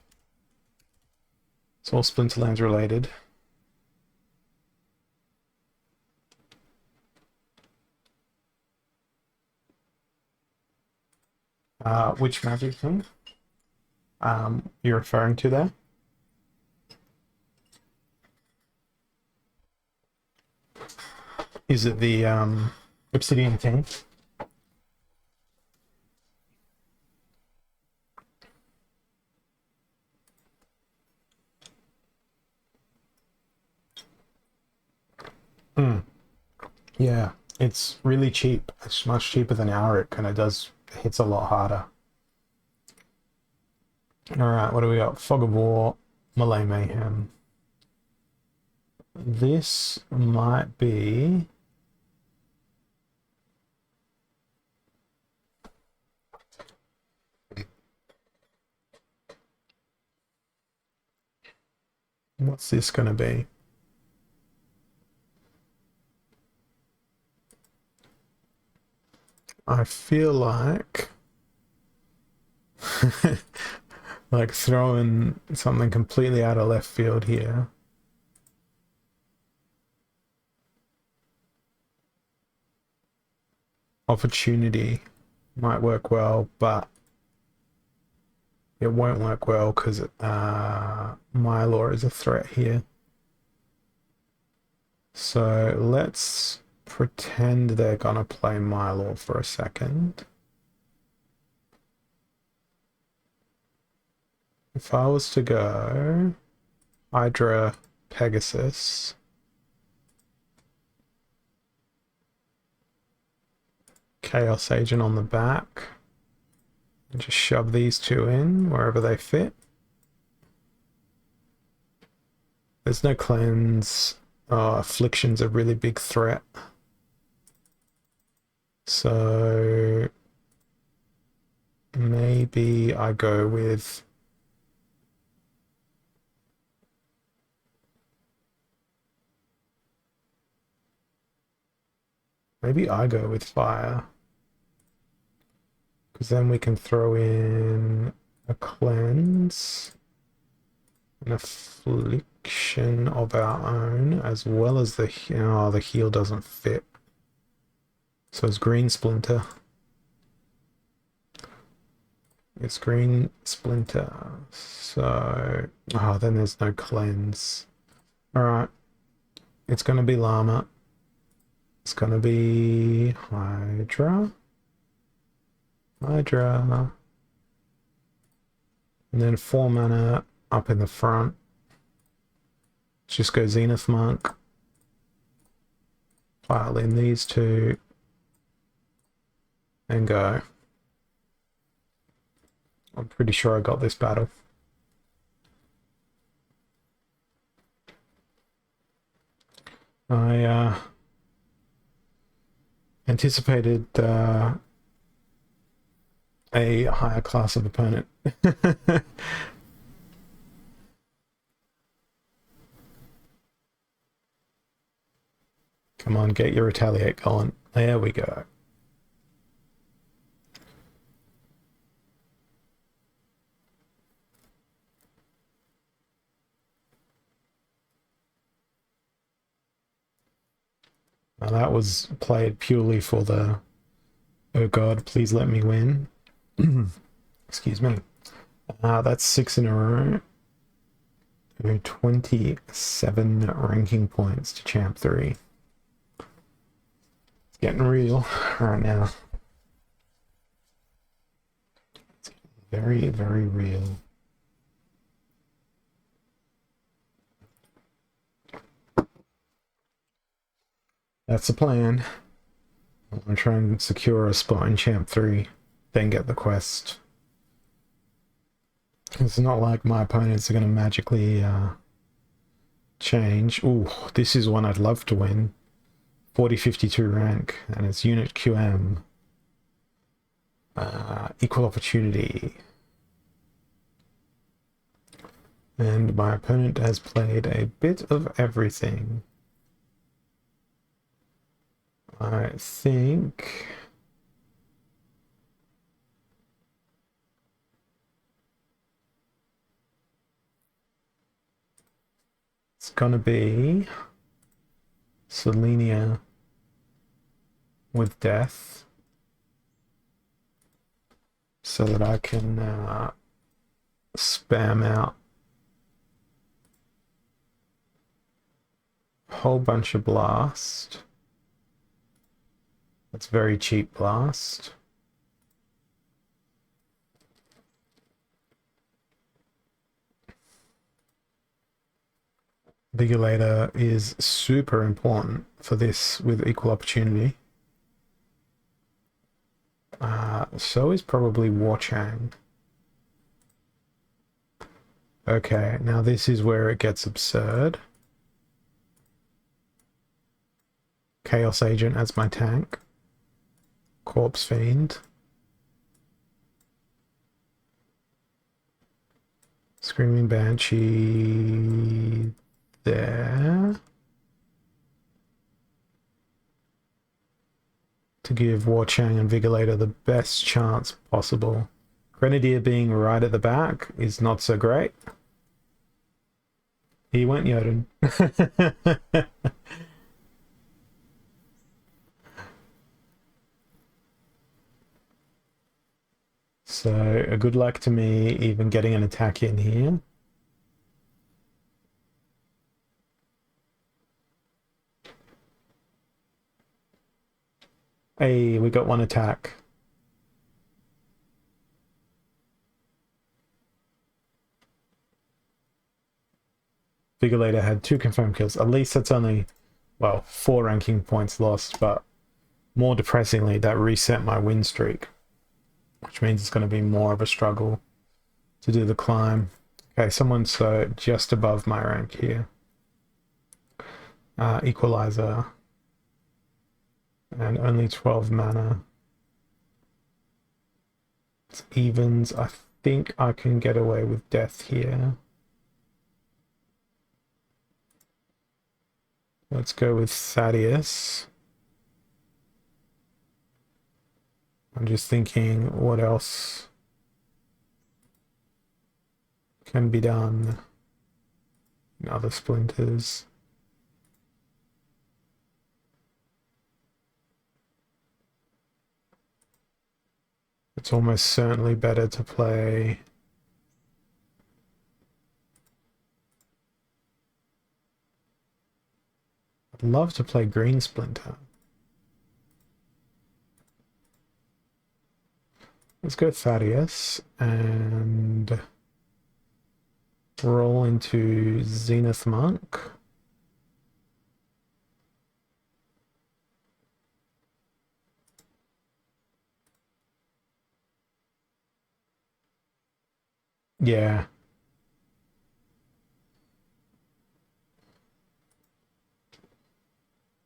It's all Splinterlands related. Which magic thing you're referring to there? Is it the Obsidian thing? Yeah, it's really cheap. It's much cheaper than Auric, and it hits a lot harder. Alright, what do we got? Fog of War, Malay Mayhem. This might be... What's this going to be? I feel like... like throwing something completely out of left field here. Opportunity might work well, but it won't work well because Mylor is a threat here. So let's pretend they're gonna play Mylor for a second. If I was to go Hydra Pegasus, Chaos Agent on the back, and just shove these two in wherever they fit. There's no cleanse. Affliction's a really big threat. So maybe I go with fire. Because then we can throw in a cleanse, an affliction of our own, as well as the heal doesn't fit. So it's green splinter. It's green splinter. So, oh, then there's no cleanse. All right. It's going to be llama. It's going to be Hydra. Hydra. And then 4 mana up in the front. Just go Zenith Monk. Pile in these two. And go. I'm pretty sure I got this battle. I anticipated a higher class of opponent. Come on, get your retaliate going. There we go. Now that was played purely for the, oh god, please let me win. Excuse me. That's 6 in a row. 27 ranking points to champ 3. It's getting real right now. It's very, very real. That's the plan. I'm gonna try and secure a spot in champ 3, then get the quest. It's not like my opponents are going to magically change. Ooh, this is one I'd love to win. 40-52 rank, and it's unit QM. Equal opportunity. And my opponent has played a bit of everything. I think... it's gonna be Selenia with death, so that I can spam out a whole bunch of blast. That's very cheap blast. Vigilator is super important for this with equal opportunity. So is probably Warchang. Okay, now this is where it gets absurd. Chaos Agent as my tank. Corpse Fiend. Screaming Banshee there. To give Warchang and Vigilator the best chance possible. Grenadier being right at the back is not so great. He went Jotun. So, a good luck to me even getting an attack in here. Hey, we got one attack. Vigilator had 2 confirmed kills. At least that's only, well, 4 ranking points lost, but more depressingly, that reset my win streak, which means it's going to be more of a struggle to do the climb. Okay, someone's just above my rank here. Equalizer. And only 12 mana. It's evens. I think I can get away with death here. Let's go with Thaddeus. I'm just thinking what else can be done in other splinters. It's almost certainly better to play... I'd love to play Green Splinter. Let's go Thaddeus and roll into Zenith Monk. Yeah.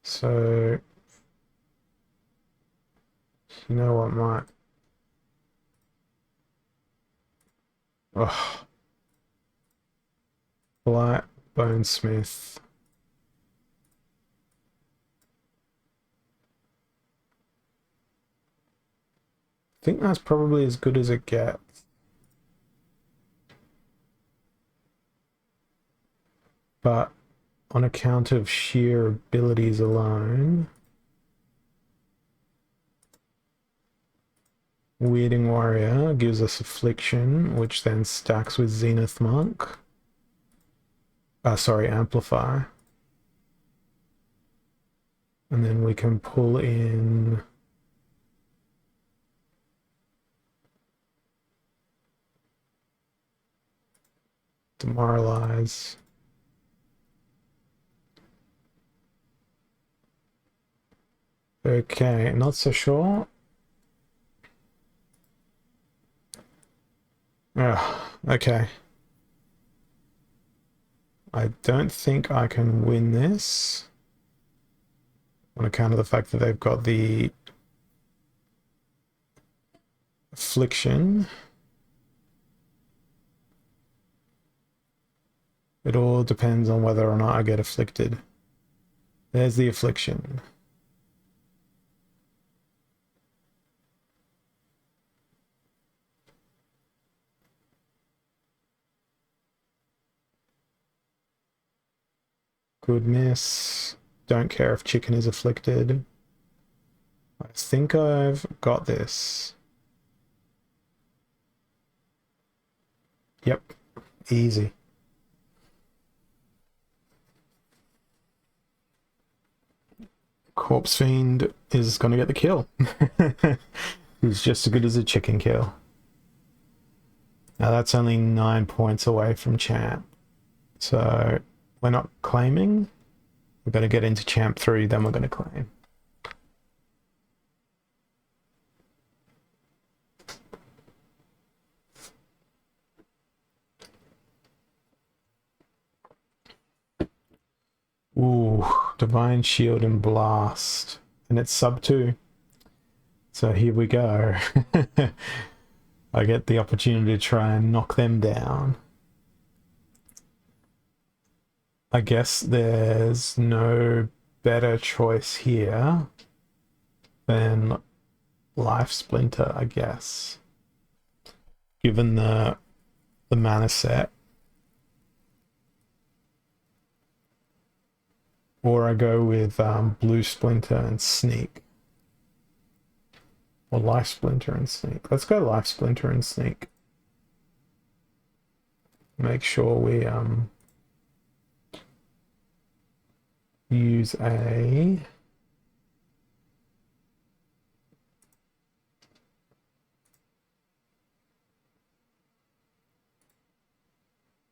So, you know what, Mike? Oh, Blight, Bonesmith. I think that's probably as good as it gets. But on account of sheer abilities alone, Weirding Warrior gives us Affliction, which then stacks with Zenith Monk. Sorry, Amplify. And then we can pull in... Demoralize. Okay, not so sure. Okay. I don't think I can win this on account of the fact that they've got the Affliction. It all depends on whether or not I get afflicted. There's the Affliction. Goodness. Don't care if chicken is afflicted. I think I've got this. Yep. Easy. Corpse Fiend is going to get the kill. He's just as good as a chicken kill. Now that's only 9 points away from champ. So we're not claiming. We're going to get into champ 3, then we're going to claim. Ooh, Divine Shield and Blast. And it's sub 2. So here we go. I get the opportunity to try and knock them down. I guess there's no better choice here than Life Splinter, I guess. Given the mana set. Or I go with Blue Splinter and Sneak. Or Life Splinter and Sneak. Let's go Life Splinter and Sneak. Make sure we use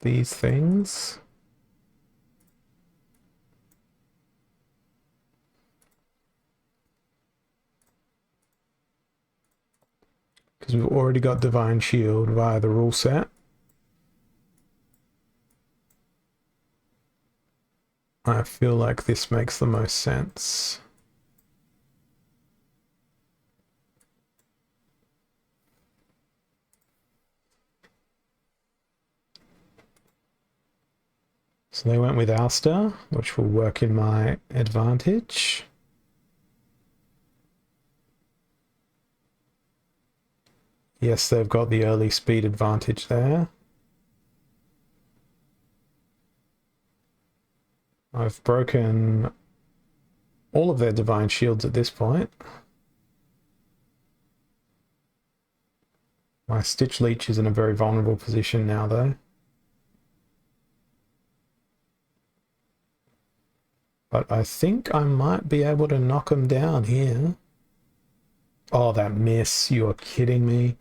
these things. Because we've already got Divine Shield via the rule set. I feel like this makes the most sense. So they went with Ouster, which will work in my advantage. Yes, they've got the early speed advantage there. I've broken all of their Divine Shields at this point. My Stitch Leech is in a very vulnerable position now, though. But I think I might be able to knock him down here. Oh, that miss. You're kidding me.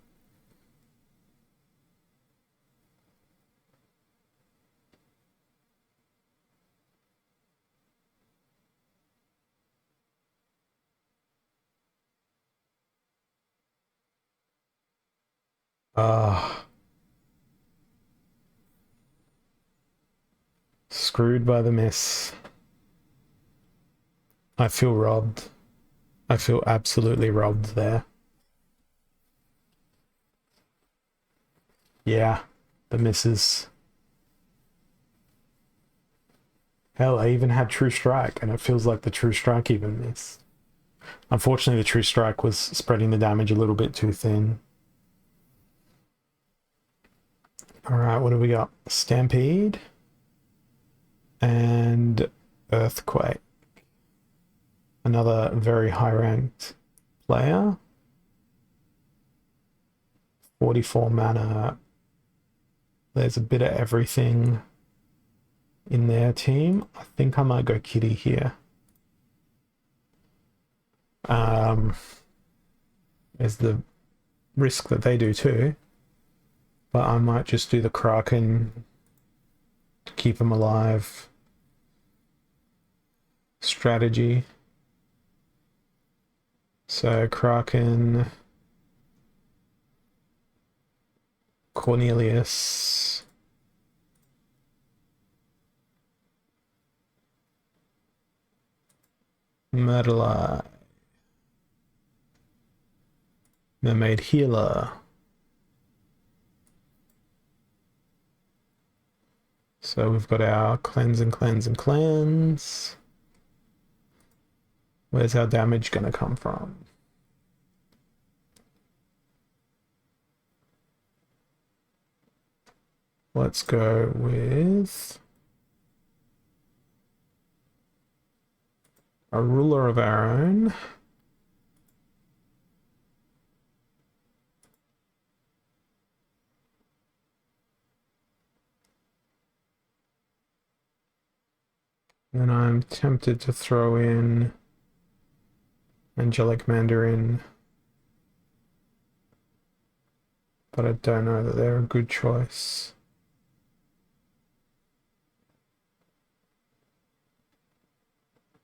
Ah. Screwed by the miss. I feel robbed. I feel absolutely robbed there. Yeah, the misses. Hell, I even had True Strike, and it feels like the True Strike even missed. Unfortunately, the True Strike was spreading the damage a little bit too thin. Alright, what do we got? Stampede and Earthquake. Another very high-ranked player. 44 mana. There's a bit of everything in their team. I think I might go Kitty here. There's the risk that they do too. But I might just do the Kraken to keep them alive. Strategy. So Kraken, Cornelius, Myrtleeye, Mermaid Healer. So we've got our cleanse and cleanse and cleanse. Where's our damage going to come from? Let's go with a ruler of our own. And I'm tempted to throw in Angelic Mandarin, but I don't know that they're a good choice.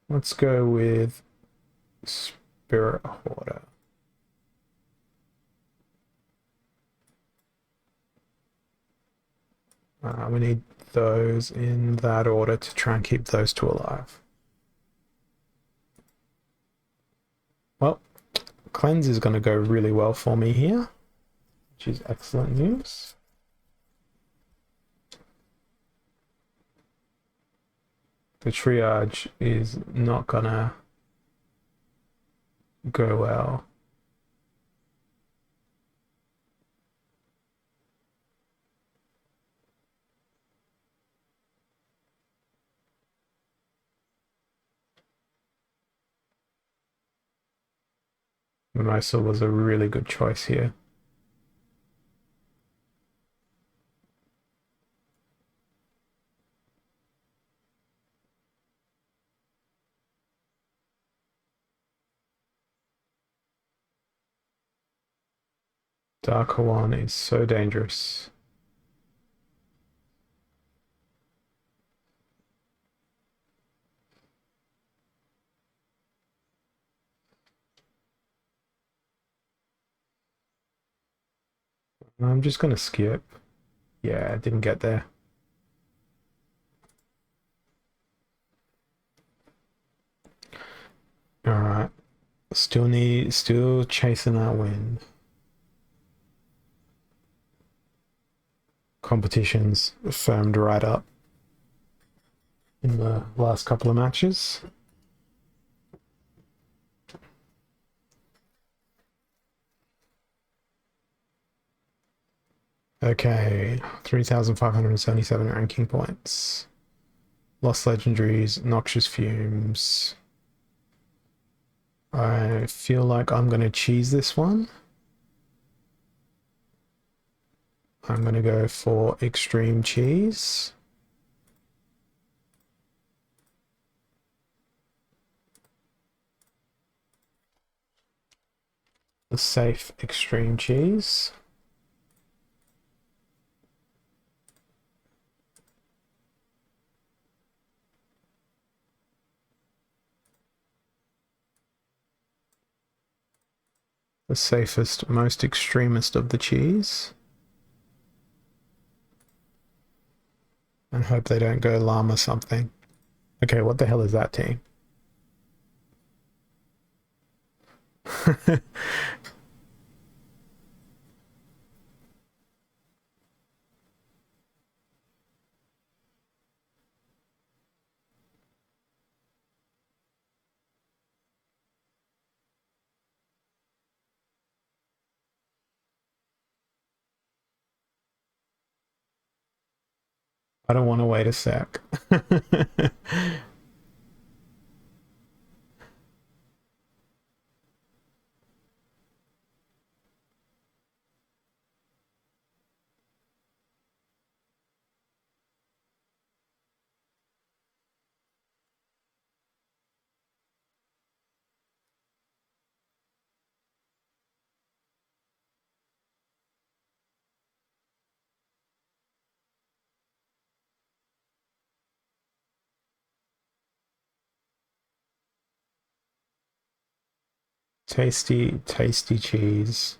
Let's go with Spirit Hoarder. We need those in that order to try and keep those two alive. Well, Cleanse is going to go really well for me here, which is excellent news. The triage is not gonna go well. Mimosa was a really good choice here. Dark Hawan is so dangerous. I'm just gonna skip. Yeah, I didn't get there. Alright. Still chasing that win. Competitions firmed right up in the last couple of matches. Okay, 3,577 ranking points. Lost Legendaries, Noxious Fumes. I feel like I'm going to cheese this one. I'm going to go for extreme cheese. The safe extreme cheese. The safest, most extremist of the cheese. And hope they don't go llama something. Okay, what the hell is that, team? I don't want to wait a sec. Tasty, tasty cheese.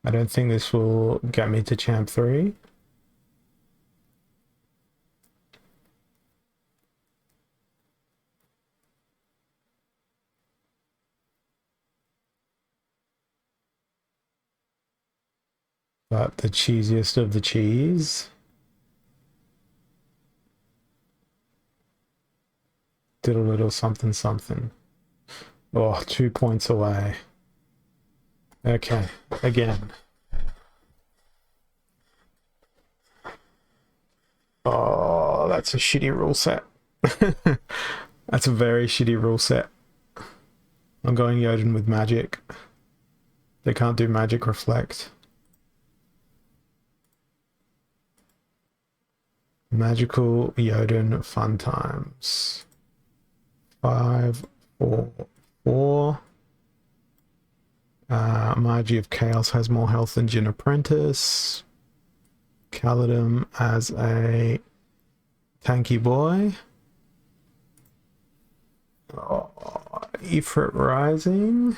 I don't think this will get me to Champ 3. But the cheesiest of the cheese. Did a little something something. Oh, 2 points away. Okay, again. Oh, that's a shitty rule set. That's a very shitty rule set. I'm going Jotun with magic. They can't do magic reflect. Magical Jotun fun times. 5, 4, 4. Magi of Chaos has more health than Jin Apprentice. Kaladin as a tanky boy. Oh, Ifrit Rising.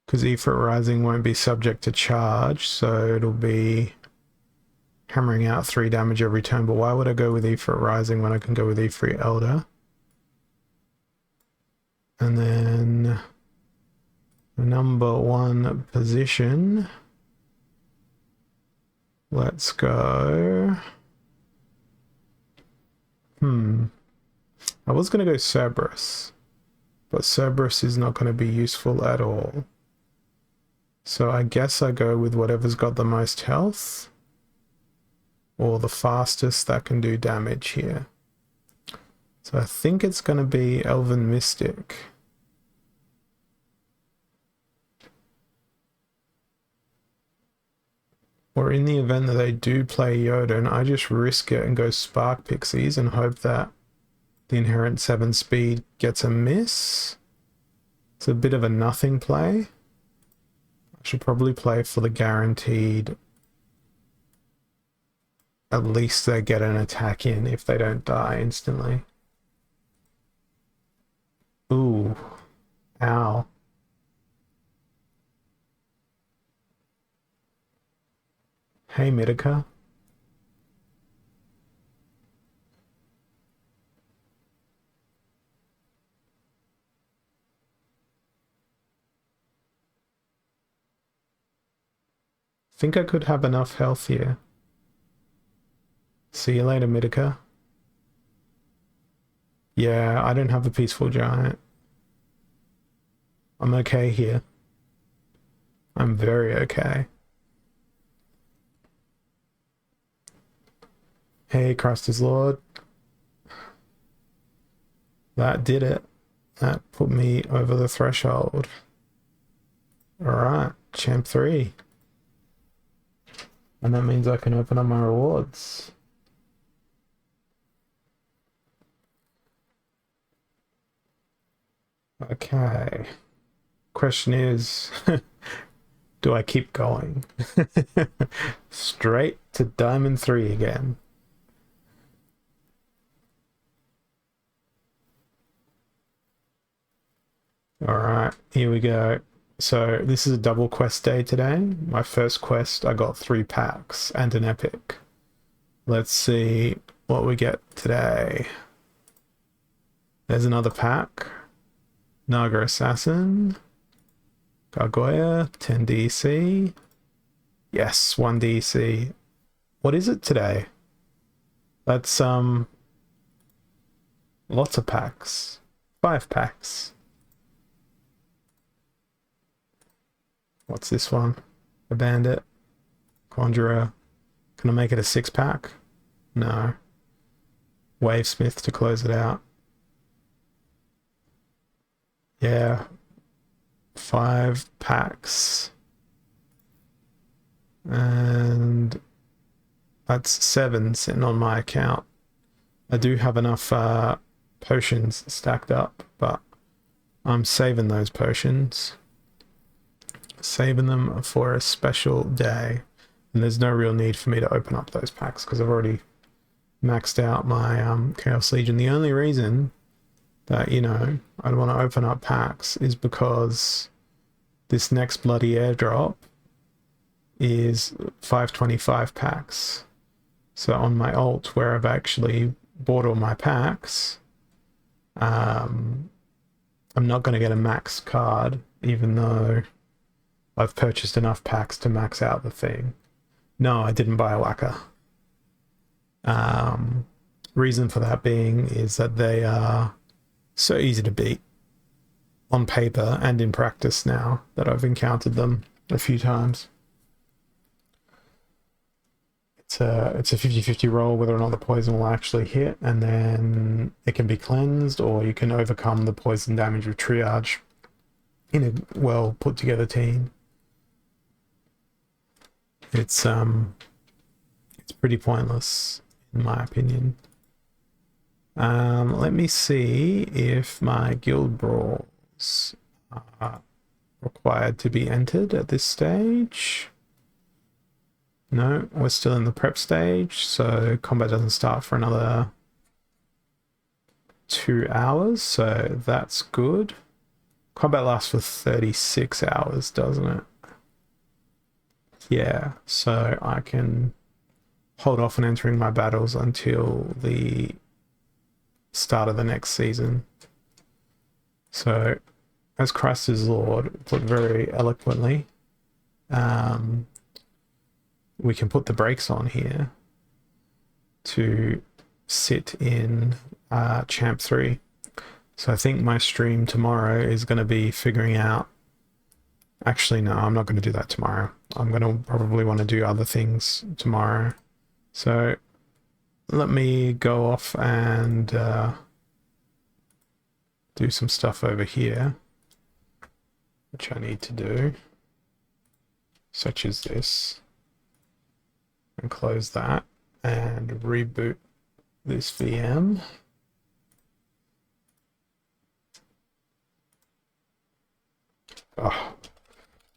Because Ifrit Rising won't be subject to charge, so it'll be hammering out 3 damage every turn. But why would I go with Ifrit Rising when I can go with Ifrit Elder? And then number 1 position. Let's go. I was going to go Cerberus, but Cerberus is not going to be useful at all. So I guess I go with whatever's got the most health or the fastest that can do damage here. So I think it's going to be Elven Mystic. Or in the event that they do play Jotun, I just risk it and go Spark Pixies and hope that the inherent 7 speed gets a miss. It's a bit of a nothing play. I should probably play for the guaranteed. At least they get an attack in if they don't die instantly. Ooh. Ow. Hey, Mitika. Think I could have enough health here. See you later, Mitika. Yeah, I don't have a peaceful giant. I'm okay here. I'm very okay. Hey, Christ is Lord. That did it. That put me over the threshold. Alright, Champ 3. And that means I can open up my rewards. Okay. Question is, do I keep going? Straight to Diamond 3 again. Alright, here we go. So this is a double quest day today. My first quest, I got 3 packs and an epic. Let's see what we get today. There's another pack. Naga Assassin. Gargoyle, 10 DC. Yes, 1 DC. What is it today? That's lots of packs. 5 packs. What's this one? A bandit. Conjurer. Can I make it a 6-pack? No. Wavesmith to close it out. Yeah. 5 packs. And that's 7 sitting on my account. I do have enough potions stacked up, but I'm saving those potions. Saving them for a special day. And there's no real need for me to open up those packs because I've already maxed out my Chaos Legion. The only reason that, you know, I'd want to open up packs is because this next bloody airdrop is 525 packs. So on my alt, where I've actually bought all my packs, I'm not going to get a max card, even though I've purchased enough packs to max out the thing. No, I didn't buy a whacker. Reason for that being is that they are so easy to beat on paper and in practice now that I've encountered them a few times. It's a 50-50 roll whether or not the poison will actually hit, and then it can be cleansed, or you can overcome the poison damage with triage in a well put together team. It's pretty pointless in my opinion. Let me see if my guild brawls are required to be entered at this stage. No, we're still in the prep stage, so combat doesn't start for another 2 hours, so that's good. Combat lasts for 36 hours, doesn't it? Yeah, so I can hold off on entering my battles until the start of the next season. So, as Christ is Lord put very eloquently, we can put the brakes on here to sit in Champ 3. So I think my stream tomorrow is going to be figuring out... Actually, no, I'm not going to do that tomorrow. I'm going to probably want to do other things tomorrow. So let me go off and do some stuff over here, which I need to do, such as this, and close that and reboot this VM. Oh,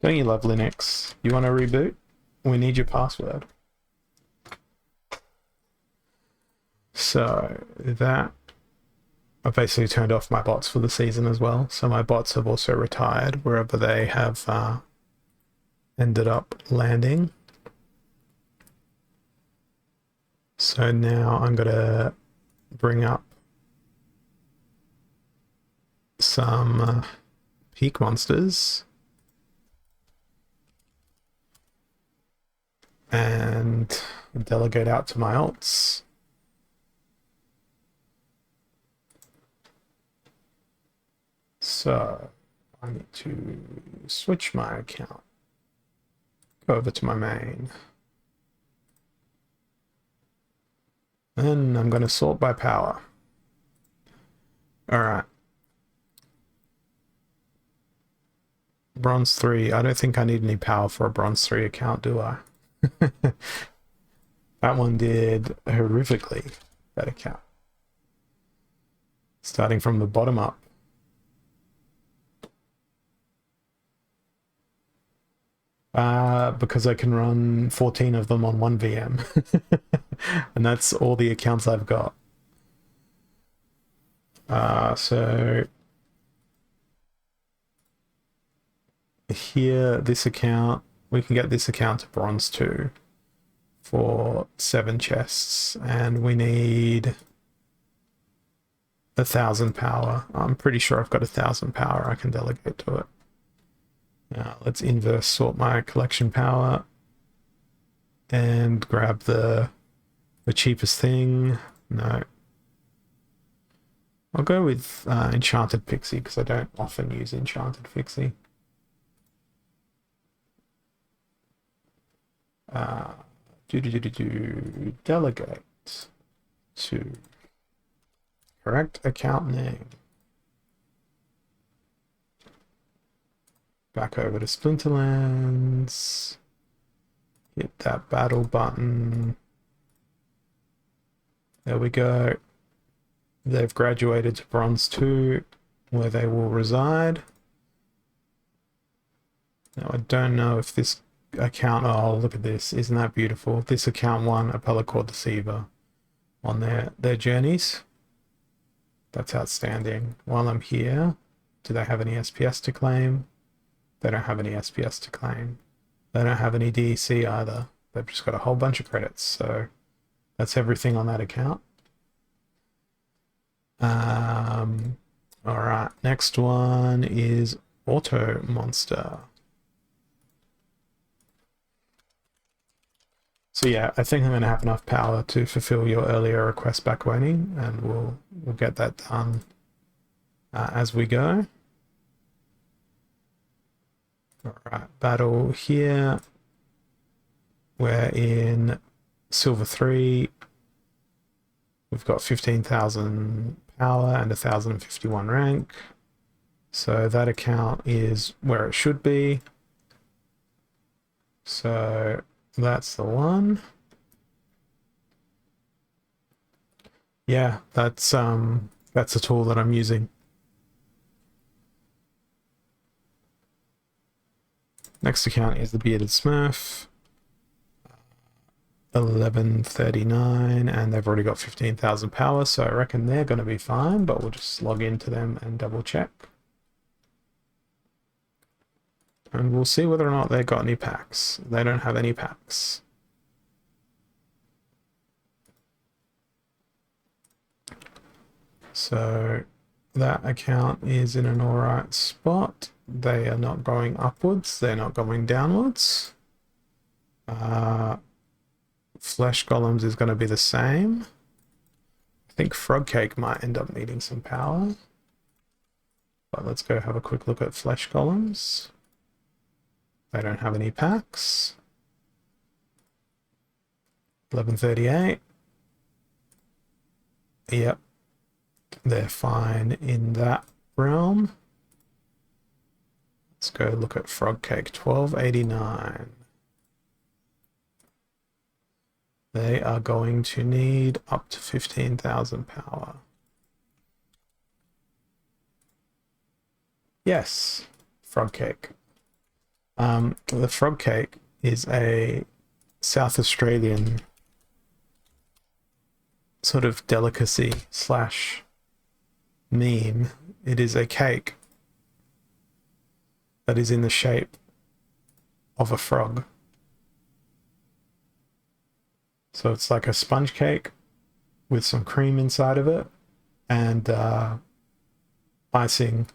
don't you love Linux? You want to reboot? We need your password. So that, I've basically turned off my bots for the season as well. So my bots have also retired wherever they have ended up landing. So now I'm going to bring up some peak monsters and delegate out to my alts. So I need to switch my account, go over to my main. Then I'm going to sort by power. All right. Bronze 3. I don't think I need any power for a Bronze 3 account, do I? That one did horrifically, that account. Starting from the bottom up. Because I can run 14 of them on one VM. And that's all the accounts I've got. So here, this account, we can get this account to Bronze 2 for 7 chests, and we need 1,000 power. I'm pretty sure I've got 1,000 power I can delegate to it. Now let's inverse sort my collection power and grab the cheapest thing. No. I'll go with Enchanted Pixie because I don't often use Enchanted Pixie. Delegate to correct account name. Back over to Splinterlands. Hit that battle button. There we go. They've graduated to Bronze 2, where they will reside. Now, I don't know if this account... Oh, look at this. Isn't that beautiful? This account won a Pellicord Deceiver on their journeys. That's outstanding. While I'm here, do they have any SPS to claim? They don't have any SPS to claim. They don't have any DEC either. They've just got a whole bunch of credits, so that's everything on that account. Alright, next one is Auto Monster. So yeah, I think I'm going to have enough power to fulfill your earlier request back, Wayne, and we'll get that done as we go. Alright, battle here. We're in Silver 3. We've got 15,000 power and 1,051 rank. So that account is where it should be. So that's the one. Yeah, that's a tool that I'm using. Next account is the Bearded Smurf. 1139, and they've already got 15,000 power, so I reckon they're going to be fine, but we'll just log into them and double check. And we'll see whether or not they've got any packs. They don't have any packs. So that account is in an alright spot. They are not going upwards, they're not going downwards. Flesh Golems is going to be the same. I think Frog Cake might end up needing some power. But let's go have a quick look at Flesh Golems. They don't have any packs. 1138. Yep. They're fine in that realm. Let's go look at Frog Cake. 1289. They are going to need up to 15,000 power. Yes, Frog Cake. The Frog Cake is a South Australian sort of delicacy slash meme. It is a cake that is in the shape of a frog. So it's like a sponge cake with some cream inside of it and icing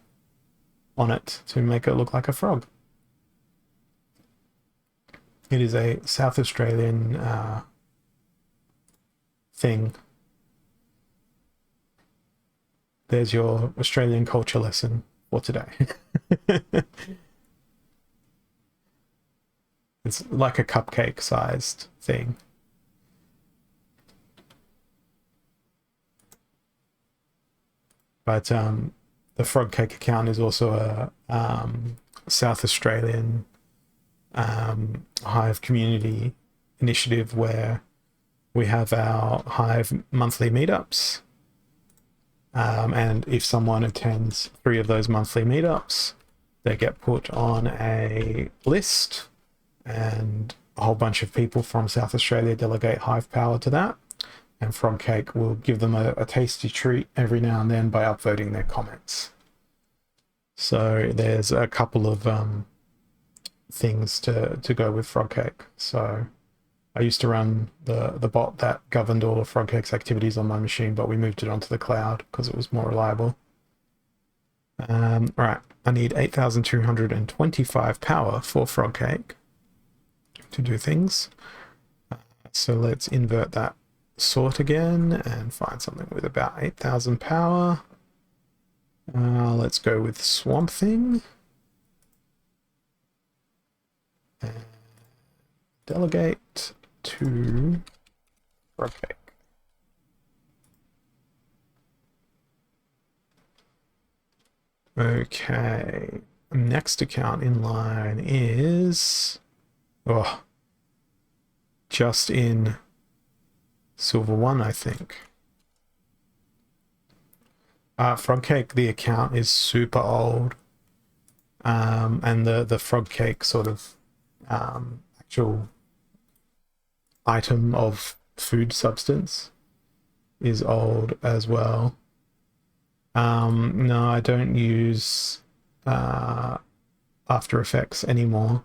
on it to make it look like a frog. It is a South Australian thing. There's your Australian culture lesson for today. It's like a cupcake sized thing. But the Frog Cake account is also a South Australian Hive community initiative where we have our Hive monthly meetups. And if someone attends 3 of those monthly meetups, they get put on a list, and a whole bunch of people from South Australia delegate Hive power to that. And Frog Cake will give them a tasty treat every now and then by upvoting their comments. So there's a couple of things to go with Frog Cake. So I used to run the bot that governed all of Frog Cake's activities on my machine, but we moved it onto the cloud because it was more reliable. Right, I need 8,225 power for Frog Cake to do things. So let's invert that sort again and find something with about 8,000 power. Let's go with Swamp Thing. And delegate to Frog Cake. Okay, next account in line is just in Silver 1, I think. Frog Cake, the account is super old, and the Frog Cake sort of actual item of food substance is old as well. No, I don't use After Effects anymore.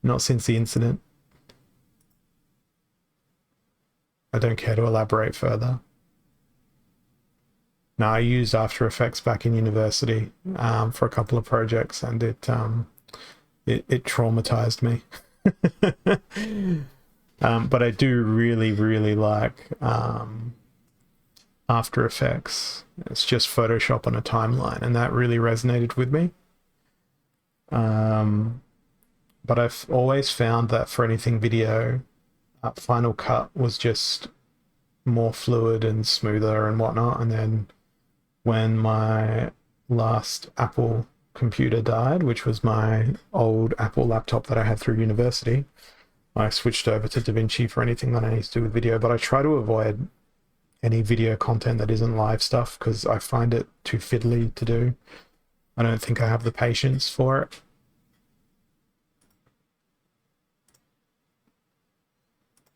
Not since the incident. I don't care to elaborate further. No, I used After Effects back in university for a couple of projects, and it traumatized me. But I do really like After Effects. It's just Photoshop on a timeline, and that really resonated with me. But I've always found that for anything video, Final Cut was just more fluid and smoother and whatnot. And then when my last Apple computer died, which was my old Apple laptop that I had through university, I switched over to DaVinci for anything that I need to do with video. But I try to avoid any video content that isn't live stuff because I find it too fiddly to do. I don't think I have the patience for it.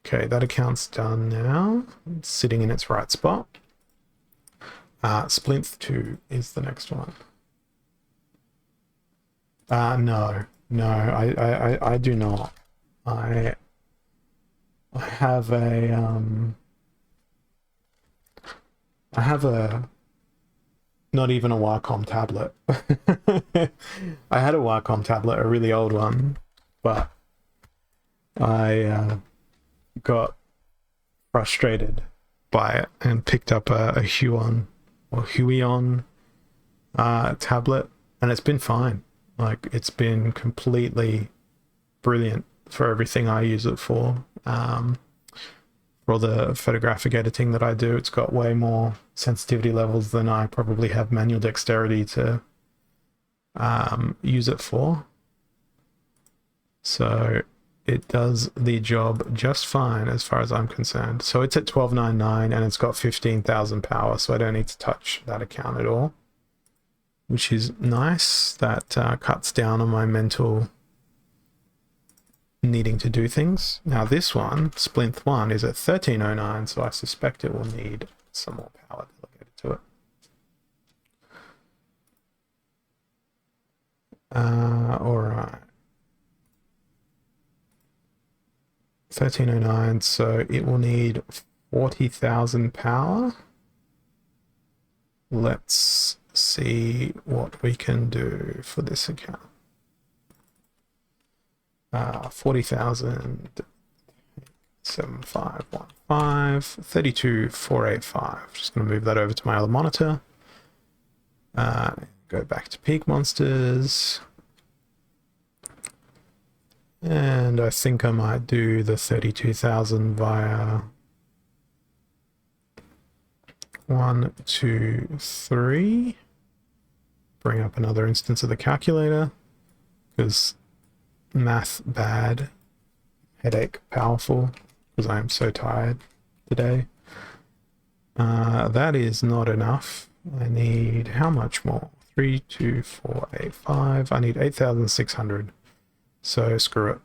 Okay, that account's done now. It's sitting in its right spot. Splinth 2 is the next one. No, I do not. I have a not even a Wacom tablet. I had a Wacom tablet, a really old one, but I got frustrated by it and picked up a Huion tablet, and it's been fine. Like, it's been completely brilliant for everything I use it for. For all the photographic editing that I do, it's got way more sensitivity levels than I probably have manual dexterity to use it for. So it does the job just fine as far as I'm concerned. So it's at 1299 and it's got 15,000 power, so I don't need to touch that account at all, which is nice. That cuts down on my mental needing to do things. Now this one, Splinth 1, is at 1309, so I suspect it will need some more power delegated to it. Alright. 1309, so it will need 40,000 power. Let's see what we can do for this account. 40,000, 7515, 32,485. Just going to move that over to my other monitor. Go back to Peak Monsters. And I think I might do the 32,000 via 1, 2, 3. Bring up another instance of the calculator, because math bad, headache powerful, because I am so tired today. That is not enough. I need how much more? 3, 2, 4, 8, 5. I need 8,600. So screw it.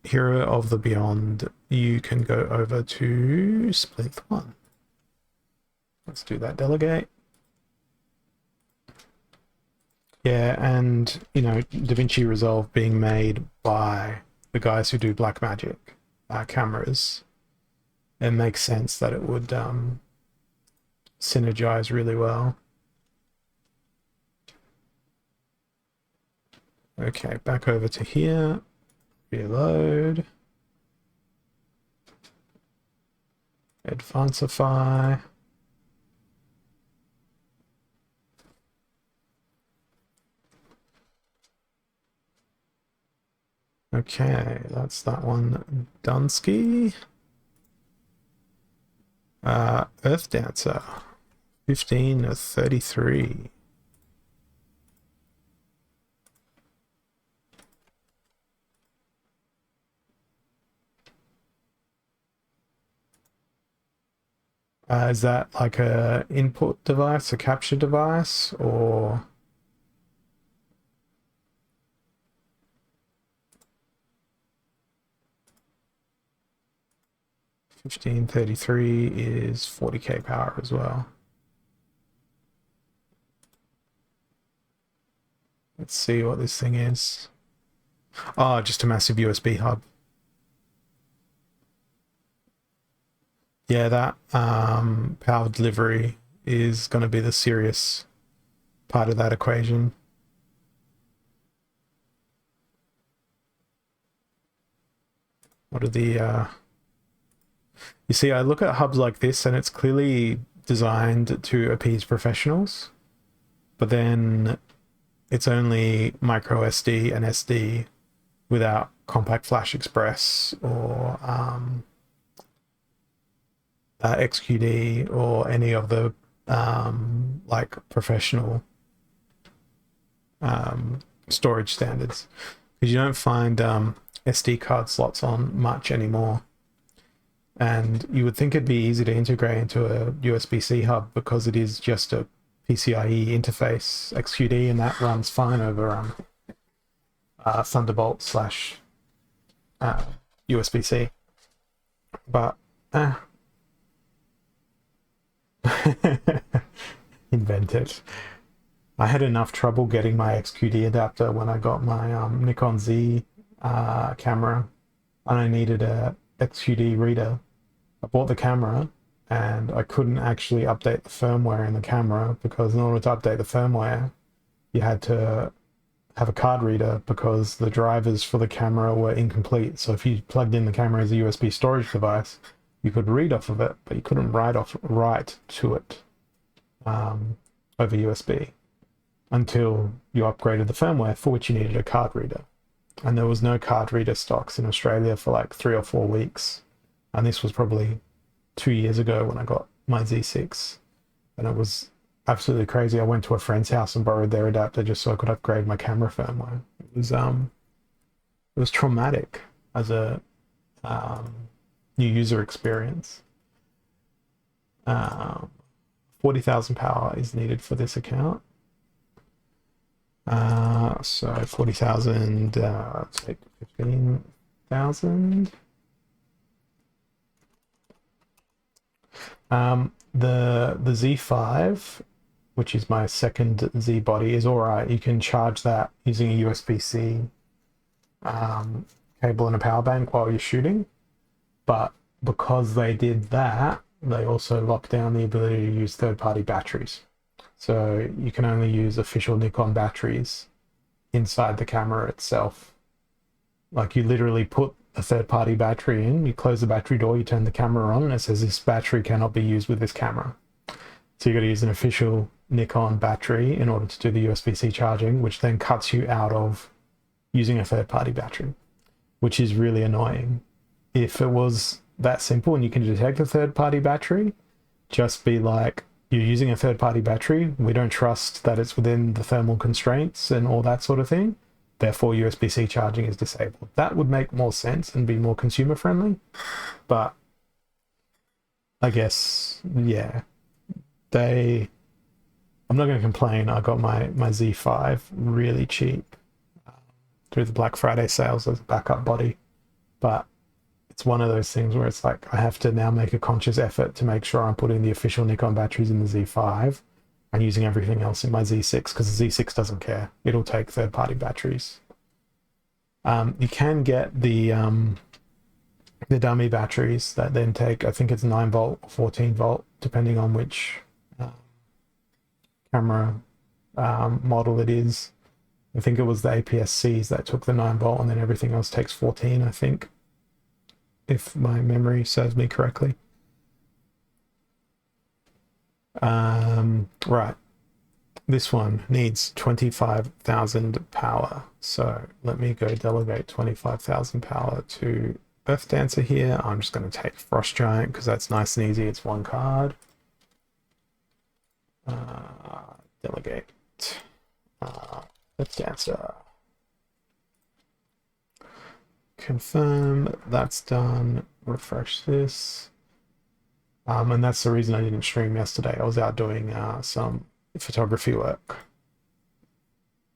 Hero of the Beyond, you can go over to Splint 1. Let's do that delegate. Yeah, and, you know, DaVinci Resolve being made by the guys who do Blackmagic cameras, it makes sense that it would synergize really well. Okay, back over to here. Reload. Advancify. Okay, that's that one. Dunsky. Earth Dancer. 15 to 33. Is that like a input device, a capture device, or? $1533 is 40k power as well. Let's see what this thing is. Oh, just a massive USB hub. Yeah, that power delivery is going to be the serious part of that equation. What are the... You see, I look at hubs like this and it's clearly designed to appease professionals, but then it's only micro SD and SD without compact flash express or XQD or any of the like professional storage standards, because you don't find SD card slots on much anymore. And you would think it'd be easy to integrate into a USB-C hub because it is just a PCIe interface XQD, and that runs fine over Thunderbolt slash USB-C. But invented. I had enough trouble getting my XQD adapter when I got my Nikon Z camera, and I needed a XQD reader. I bought the camera and I couldn't actually update the firmware in the camera, because in order to update the firmware you had to have a card reader because the drivers for the camera were incomplete. So if you plugged in the camera as a USB storage device, you could read off of it, but you couldn't write to it over USB until you upgraded the firmware, for which you needed a card reader. And there was no card reader stocks in Australia for like 3 or 4 weeks. And this was probably 2 years ago when I got my Z6. And it was absolutely crazy. I went to a friend's house and borrowed their adapter just so I could upgrade my camera firmware. It was traumatic as a new user experience. 40,000 power is needed for this account. So 40,000, let's take 15,000. The Z5, which is my second Z body, is all right. You can charge that using a USB-C cable and a power bank while you're shooting. But because they did that, they also locked down the ability to use third-party batteries. So you can only use official Nikon batteries inside the camera itself. Like, you literally put a third-party battery in, you close the battery door, you turn the camera on, and it says this battery cannot be used with this camera. So you got to use an official Nikon battery in order to do the USB-C charging, which then cuts you out of using a third-party battery, which is really annoying. If it was that simple and you can detect a third-party battery, just be like, you're using a third-party battery. We don't trust that it's within the thermal constraints and all that sort of thing. Therefore, USB-C charging is disabled. That would make more sense and be more consumer-friendly. But I guess, yeah, I'm not going to complain. I got my Z5 really cheap through the Black Friday sales as a backup body. But it's one of those things where it's like I have to now make a conscious effort to make sure I'm putting the official Nikon batteries in the Z5 and using everything else in my Z6, because the Z6 doesn't care. It'll take third-party batteries. You can get the dummy batteries that then take, I think it's 9 volt or 14 volt, depending on which camera model it is. I think it was the APS-Cs that took the 9 volt, and then everything else takes 14, I think, if my memory serves me correctly. Right. This one needs 25,000 power. So let me go delegate 25,000 power to Earth Dancer here. I'm just going to take Frost Giant because that's nice and easy. It's one card. Delegate Earth Dancer. Confirm, that's done. Refresh this. And that's the reason I didn't stream yesterday. I was out doing some photography work.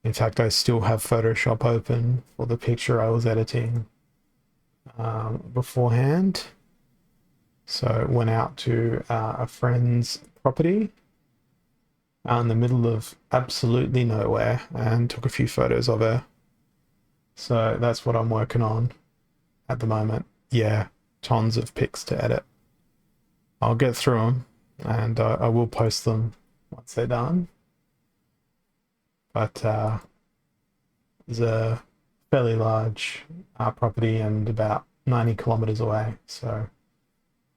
In fact, I still have Photoshop open for the picture I was editing beforehand. So went out to a friend's property out in the middle of absolutely nowhere and took a few photos of her. So that's what I'm working on at the moment. Yeah, tons of pics to edit. I'll get through them and I will post them once they're done. But there's a fairly large property and about 90 kilometers away. So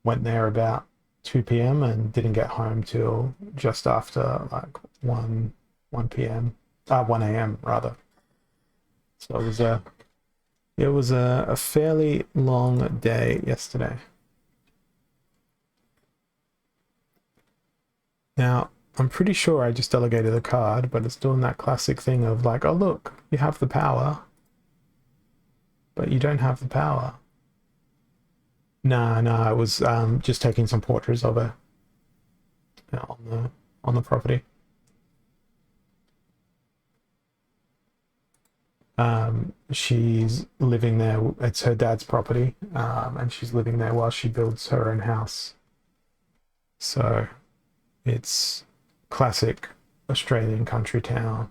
went there about 2 p.m. and didn't get home till just after like 1 p.m. 1 a.m. rather. So it was a fairly long day yesterday. Now, I'm pretty sure I just delegated a card, but it's doing that classic thing of like, oh look, you have the power, but you don't have the power. No, I was just taking some portraits of her on the property. She's living there. It's her dad's property, and she's living there while she builds her own house. So it's classic Australian country town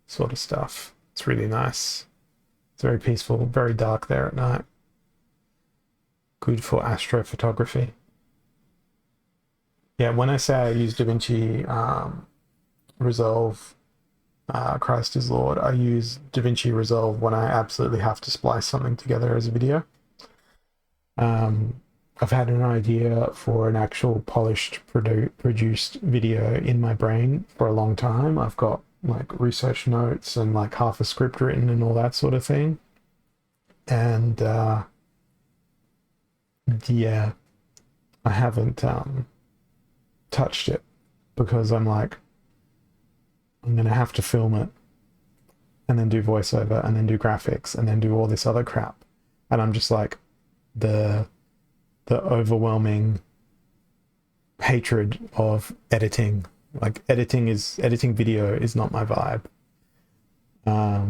sort of stuff. It's really nice. It's very peaceful, very dark there at night. Good for astrophotography. Yeah, when I say I use DaVinci Resolve Christ is Lord, I use DaVinci Resolve when I absolutely have to splice something together as a video. I've had an idea for an actual polished produced video in my brain for a long time. I've got like research notes and like half a script written and all that sort of thing. And yeah, I haven't touched it because I'm like, I'm gonna have to film it and then do voiceover and then do graphics and then do all this other crap. And I'm just like, the overwhelming hatred of editing. Like editing video is not my vibe. I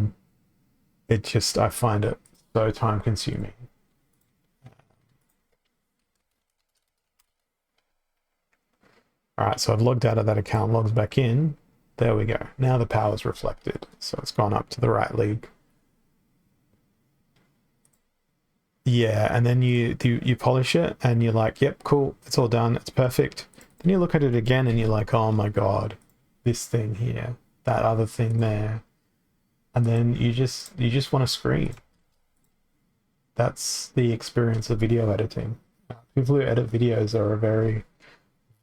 find it so time consuming. All right, so I've logged out of that account, logs back in. There we go. Now the power's reflected. So it's gone up to the right league. Yeah, and then you polish it and you're like, yep, cool, it's all done, it's perfect. Then you look at it again and you're like, oh my god, this thing here, that other thing there. And then you just want to scream. That's the experience of video editing. People who edit videos are a very,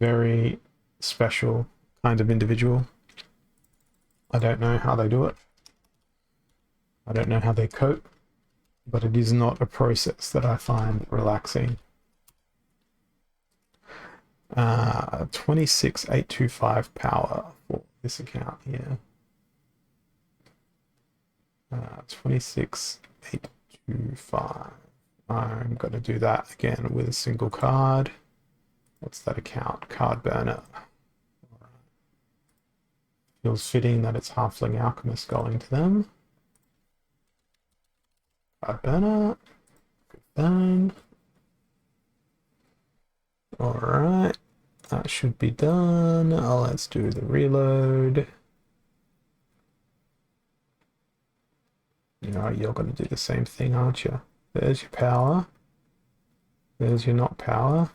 very special kind of individual. I don't know how they do it. I don't know how they cope. But it is not a process that I find relaxing. 26825 power for this account here. 26825. I'm going to do that again with a single card. What's that account? Card burner. Feels fitting that it's Halfling Alchemist going to them. Card burner. Good done. Alright. That should be done. Let's do the reload. You know, you're going to do the same thing, aren't you? There's your power. There's your not power.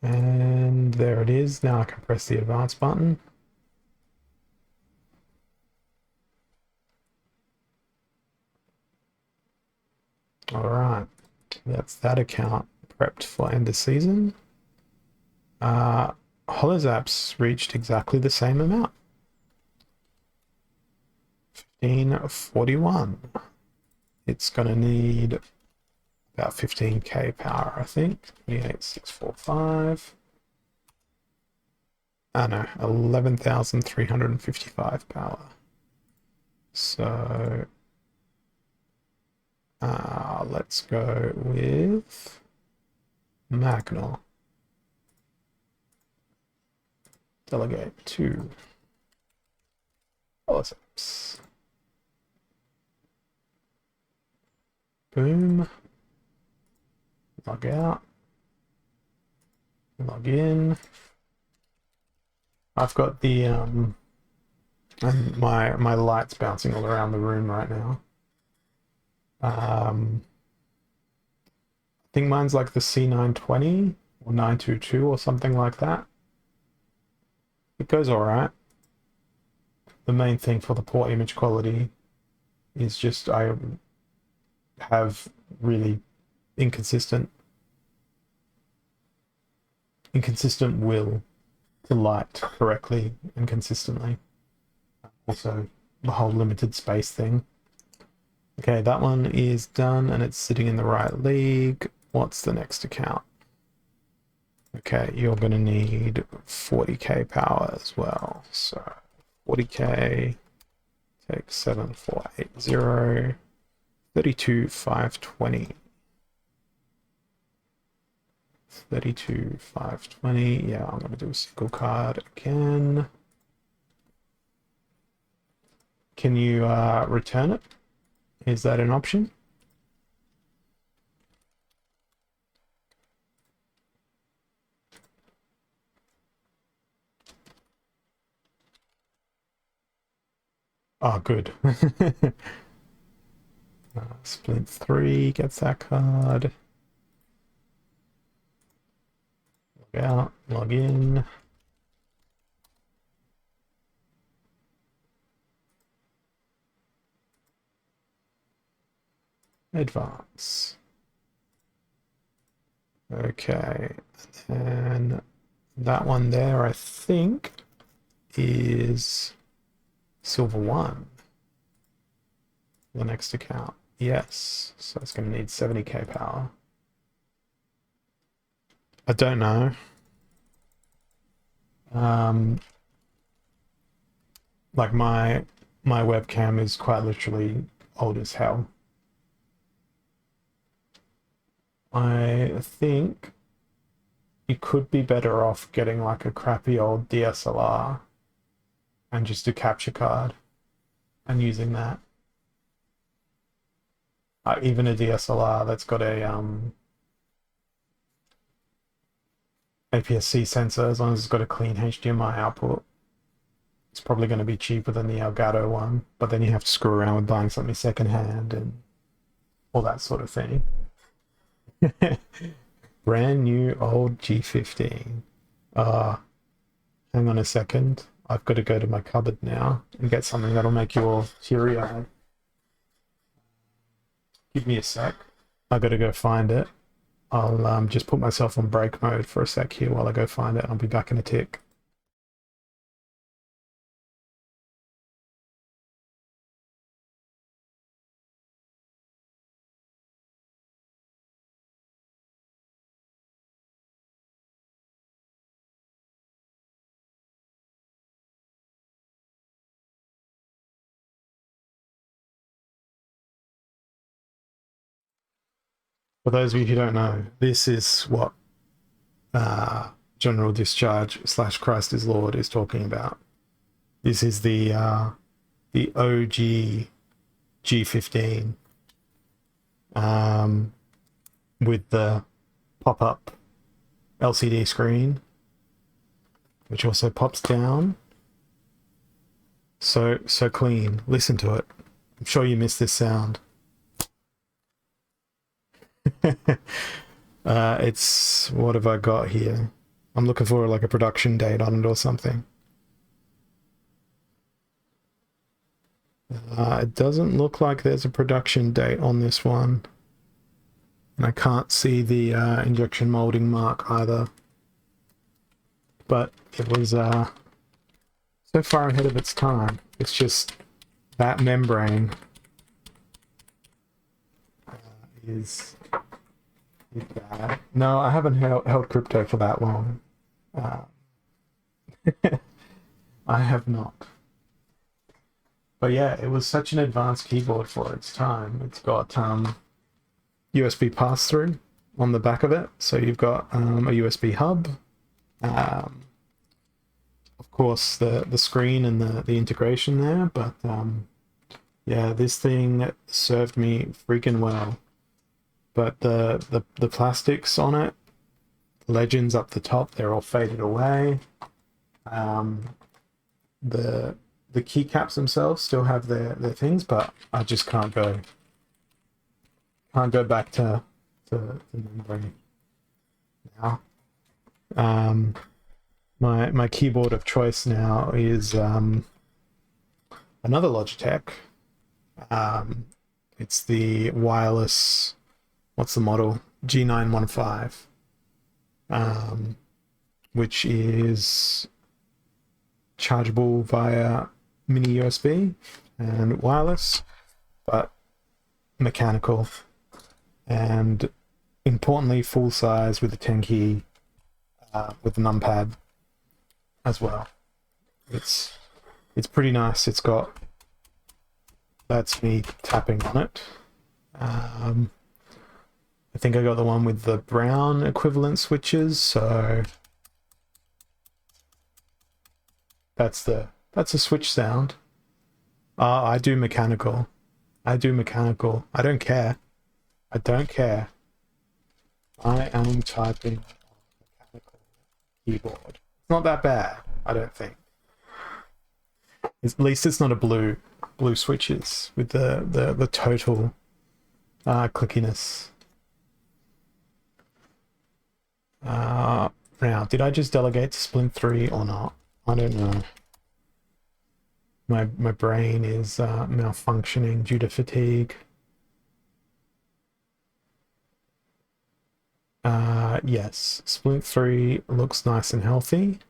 And there it is. Now I can press the advance button. Alright, that's that account prepped for end of season. Holozaps reached exactly the same amount. 1541. It's going to need about 15k power, I think. 28645. No, 11,355 power. So let's go with Magnor. Delegate to Holozaps. Boom. Log out. Log in. I've got the and my light's bouncing all around the room right now. I think mine's like the C920 or 922 or something like that. It goes all right. The main thing for the poor image quality is just I have really inconsistent will to light correctly and consistently. Also, the whole limited space thing. Okay, that one is done and it's sitting in the right league. What's the next account? Okay, you're going to need 40k power as well. So 40k, take 7480, 32,520. 32,520. Yeah, I'm going to do a single card again. Can you return it? Is that an option? Oh, good. Splint 3 gets that card. Log out, log in. Advance. Okay, and that one there, I think, is Silver 1. The next account. Yes, so it's going to need 70k power. I don't know. Like my webcam is quite literally old as hell. I think you could be better off getting like a crappy old DSLR and just a capture card and using that. Even a DSLR that's got a APS-C sensor, as long as it's got a clean HDMI output, it's probably going to be cheaper than the Elgato one, but then you have to screw around with buying something secondhand and all that sort of thing. Brand new old G15. Hang on a second. I've got to go to my cupboard now and get something that'll make you all teary-eyed. Give me a sec. I got to go find it. I'll just put myself on break mode for a sec here while I go find it. I'll be back in a tick. For those of you who don't know, this is what General Discharge / Christ is Lord is talking about. This is the OG G15 with the pop-up LCD screen, which also pops down. So clean. Listen to it. I'm sure you missed this sound. It's, what have I got here? I'm looking for like a production date on it or something. It doesn't look like there's a production date on this one. And I can't see the injection molding mark either. But it was so far ahead of its time. It's just that membrane is bad. No, I haven't held crypto for that long. I have not. But yeah, it was such an advanced keyboard for its time. It's got USB pass-through on the back of it. So you've got a USB hub. Of course, the screen and the integration there. But yeah, this thing served me freaking well. But the plastics on it, legends up the top, they're all faded away. The keycaps themselves still have their things, but I just can't go back to membrane now. My keyboard of choice now is another Logitech. It's the wireless, what's the model? G915, which is chargeable via mini USB and wireless, but mechanical, and importantly full size with a 10 key with the numpad as well. It's pretty nice. It's got, that's me tapping on it. I think I got the one with the brown equivalent switches, so that's a switch sound. I do mechanical. I don't care. I am typing on a mechanical keyboard. It's not that bad, I don't think. At least it's not a blue switches with the total clickiness. Now, did I just delegate to Splint 3 or not? I don't know. My brain is malfunctioning due to fatigue. Yes, Splint 3 looks nice and healthy.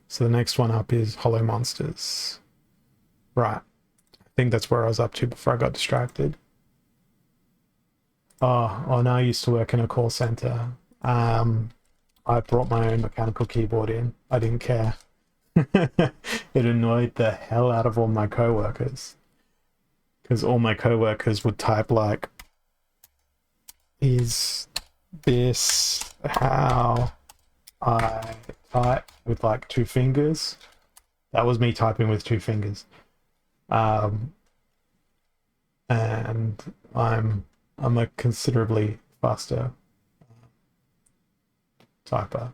So the next one up is Hollow Monsters. Right. I think that's where I was up to before I got distracted. Oh, no, I used to work in a call center. I brought my own mechanical keyboard in. I didn't care. It annoyed the hell out of all my coworkers, because all my coworkers would type like, "Is this how I type?" with like 2 fingers. That was me typing with 2 fingers. And I'm a considerably faster typer.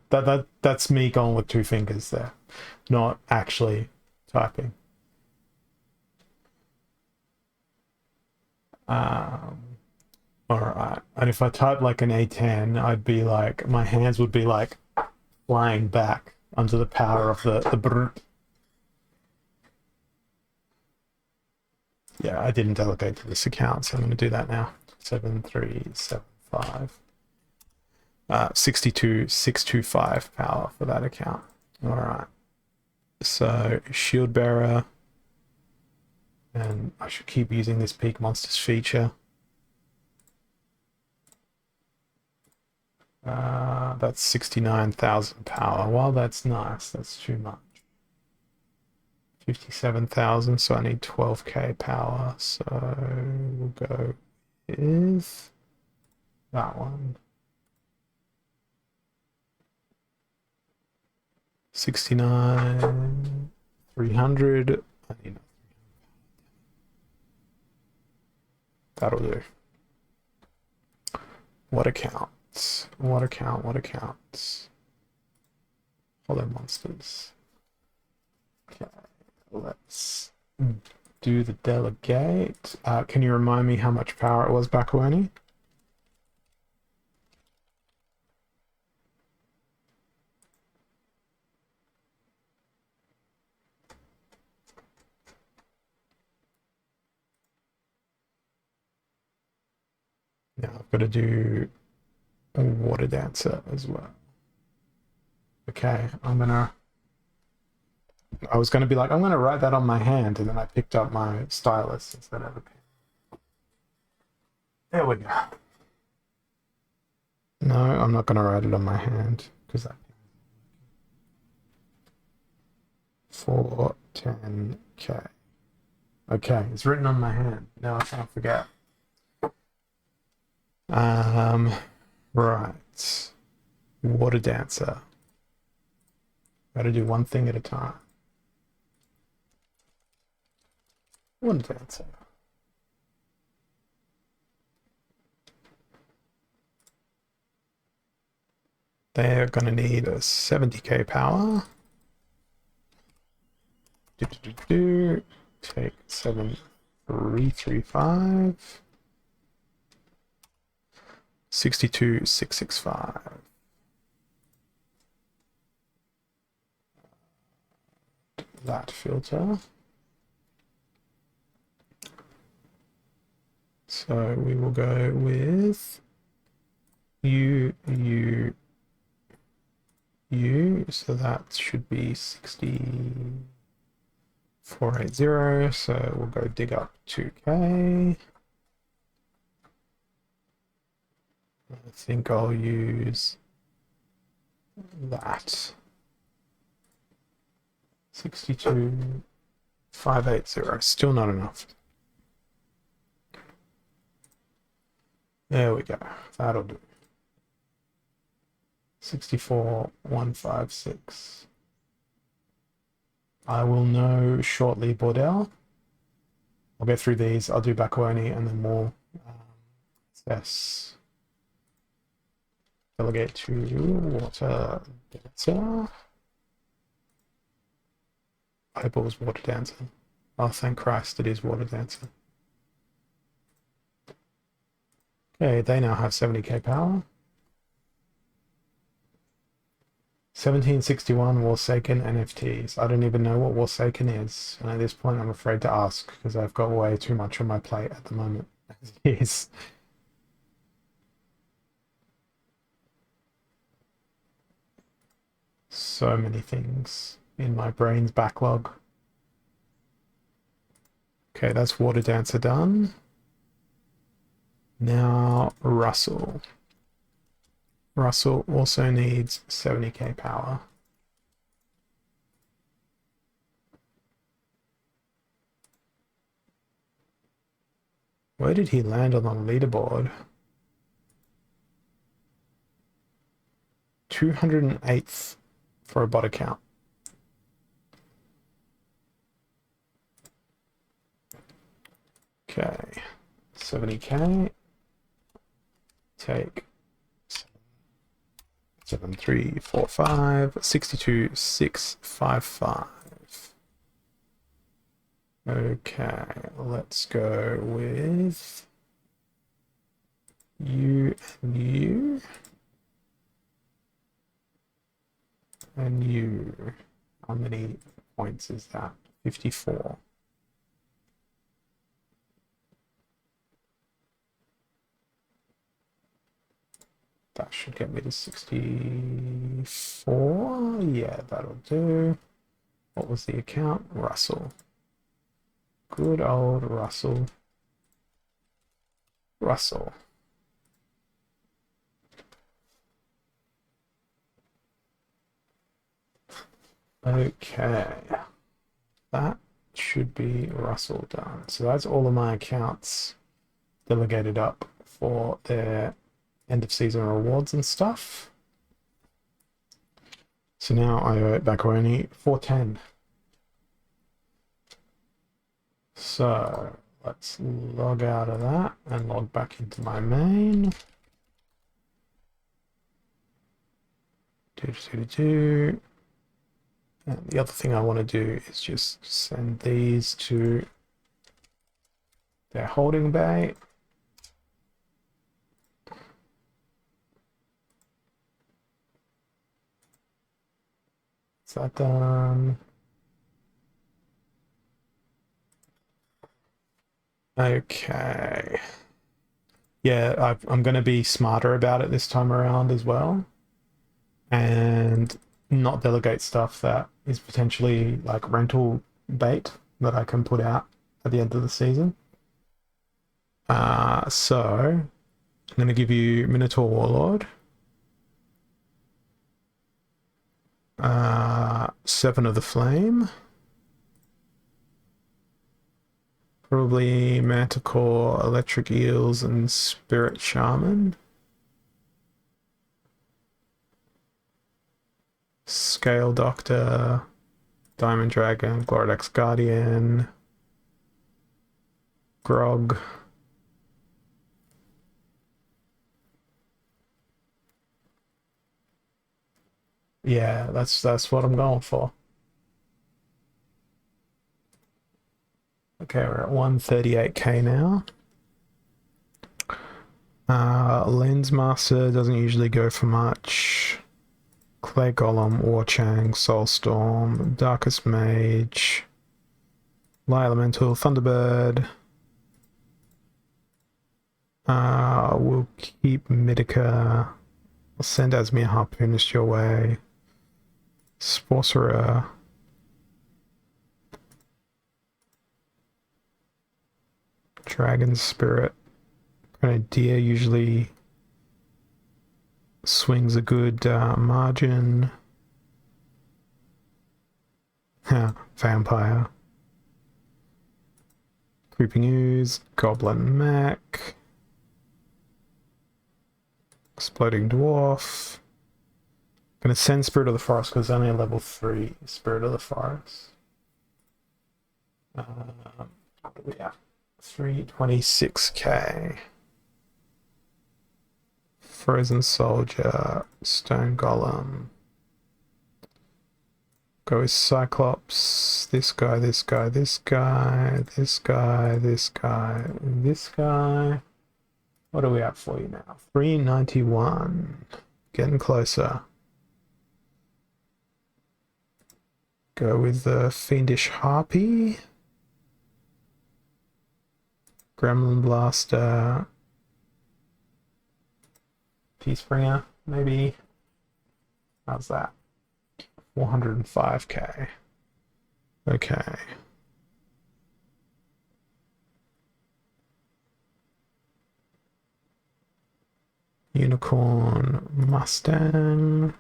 That's me going with 2 fingers there, not actually typing. All right, and if I type like an A10, I'd be like, my hands would be like flying back under the power of the brr. Yeah, I didn't delegate to this account, so I'm going to do that now. 7375. 62625 power for that account. All right. So shield bearer, and I should keep using this Peak Monsters feature. That's 69,000 power. Well, that's nice. That's too much. 57,000, so I need 12k power. So we'll go with that one. 69, 300. I need that'll do. What accounts? What account? What accounts? Hollow monsters. Okay, let's do the delegate. Can you remind me how much power it was back when? Now I've got to do a water dancer as well. Okay, I was gonna be like, I'm gonna write that on my hand, and then I picked up my stylus instead of a pen. There we go. No, I'm not gonna write it on my hand because that 410k. Okay, it's written on my hand. Now I can't forget. Right. Water dancer. Gotta do one thing at a time. Water dancer. They're gonna need a 70k power. Take 7335. 62,665. That filter. So we will go with U. So that should be 6480. So we'll go dig up 2k. I think I'll use that. 62,580. Still not enough. There we go. That'll do. 64,156. I will know shortly, Bordell. I'll get through these. I'll do Bakawani and then more. Yes. Delegate to water dancer. I hope it was water dancer. Oh, thank Christ, it is water dancer. Okay, they now have 70k power. 1761 Warsaken NFTs. I don't even know what Warsaken is. And at this point, I'm afraid to ask because I've got way too much on my plate at the moment. Yes. So many things in my brain's backlog. Okay, that's Water Dancer done. Now Russell. Russell also needs 70k power. Where did he land on the leaderboard? 208th for a bot account. Okay, 70k. Take 7345, 62,655. Okay, let's go with you and you. And you. How many points is that? 54. That should get me to 64. Yeah, that'll do. What was the account? Russell. Good old Russell. Russell. Okay. That should be Russell done. So that's all of my accounts delegated up for their end of season rewards and stuff. So now I owe it back only 410. So let's log out of that and log back into my main. And the other thing I want to do is just send these to their holding bay. Is that done? Okay. Yeah, I'm going to be smarter about it this time around as well. And not delegate stuff that is potentially like rental bait that I can put out at the end of the season. So I'm going to give you Minotaur Warlord. 7 of the Flame. Probably Manticore, Electric Eels, and Spirit Shaman. Scale Doctor, Diamond Dragon, Gloridex Guardian, Grog. Yeah, that's what I'm going for. Okay, we're at 138k now. Lens Master doesn't usually go for much. Clay Golem, Warchang, Soulstorm, Darkest Mage, Light Elemental, Thunderbird. We'll keep Midica. I'll send Asmir Harpoonist your way. Sorcerer. Dragon Spirit. Grenadier usually swings a good margin. Vampire. Creeping Ooze. Goblin Mech. Exploding Dwarf. Gonna send Spirit of the Forest because it's only a level 3 Spirit of the Forest. What are we at? 326k. Frozen Soldier, Stone Golem. Go with Cyclops, this guy, this guy, this guy, this guy, this guy, this guy. What are we at for you now? 391. Getting closer. Go with the Fiendish Harpy. Gremlin Blaster. Teespringer, maybe. How's that? 405k. Okay. Unicorn Mustang.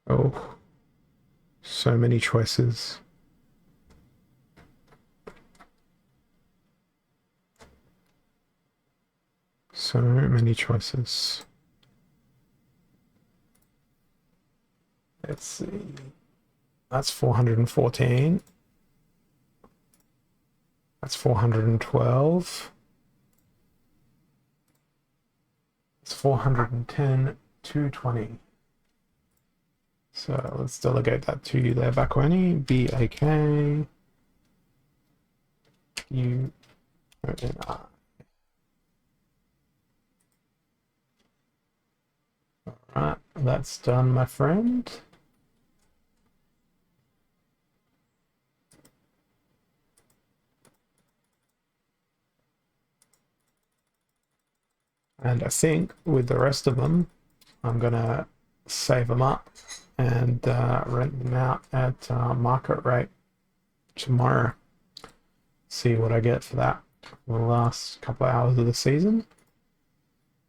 Oh, so many choices. So many choices. Let's see. That's 414. That's 412. That's 410, 220. So let's delegate that to you there, Bakweni. B-A-K. U-O-N-I. Alright, that's done, my friend. And I think with the rest of them, I'm gonna save them up and rent them out at market rate tomorrow. See what I get for that for the last couple of hours of the season.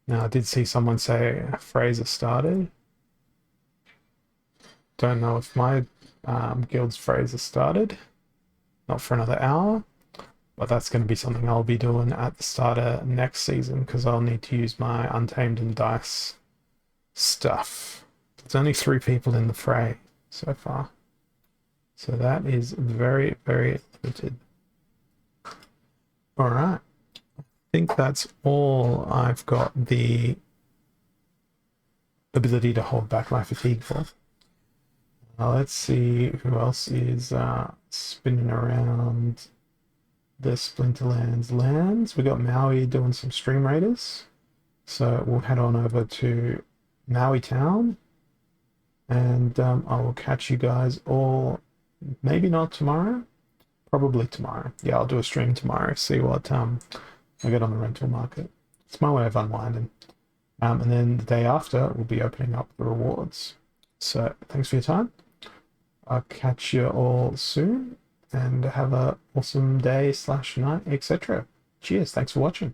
Now, I did see someone say Fraser started. don't know if my guild's phrase has started. Not for another hour. But that's going to be something I'll be doing at the start of next season because I'll need to use my Untamed and Dice stuff. There's only 3 people in the fray so far. So that is very, very limited. Alright. I think that's all I've got the ability to hold back my fatigue for. Let's see who else is spinning around the Splinterlands lands. We got Maui doing some Stream Raiders. So we'll head on over to Maui Town. And I will catch you guys all, maybe not tomorrow, probably tomorrow. Yeah, I'll do a stream tomorrow, see what I get on the rental market. It's my way of unwinding. And then the day after, we'll be opening up the rewards. So thanks for your time. I'll catch you all soon and have an awesome day / night, etc. Cheers. Thanks for watching.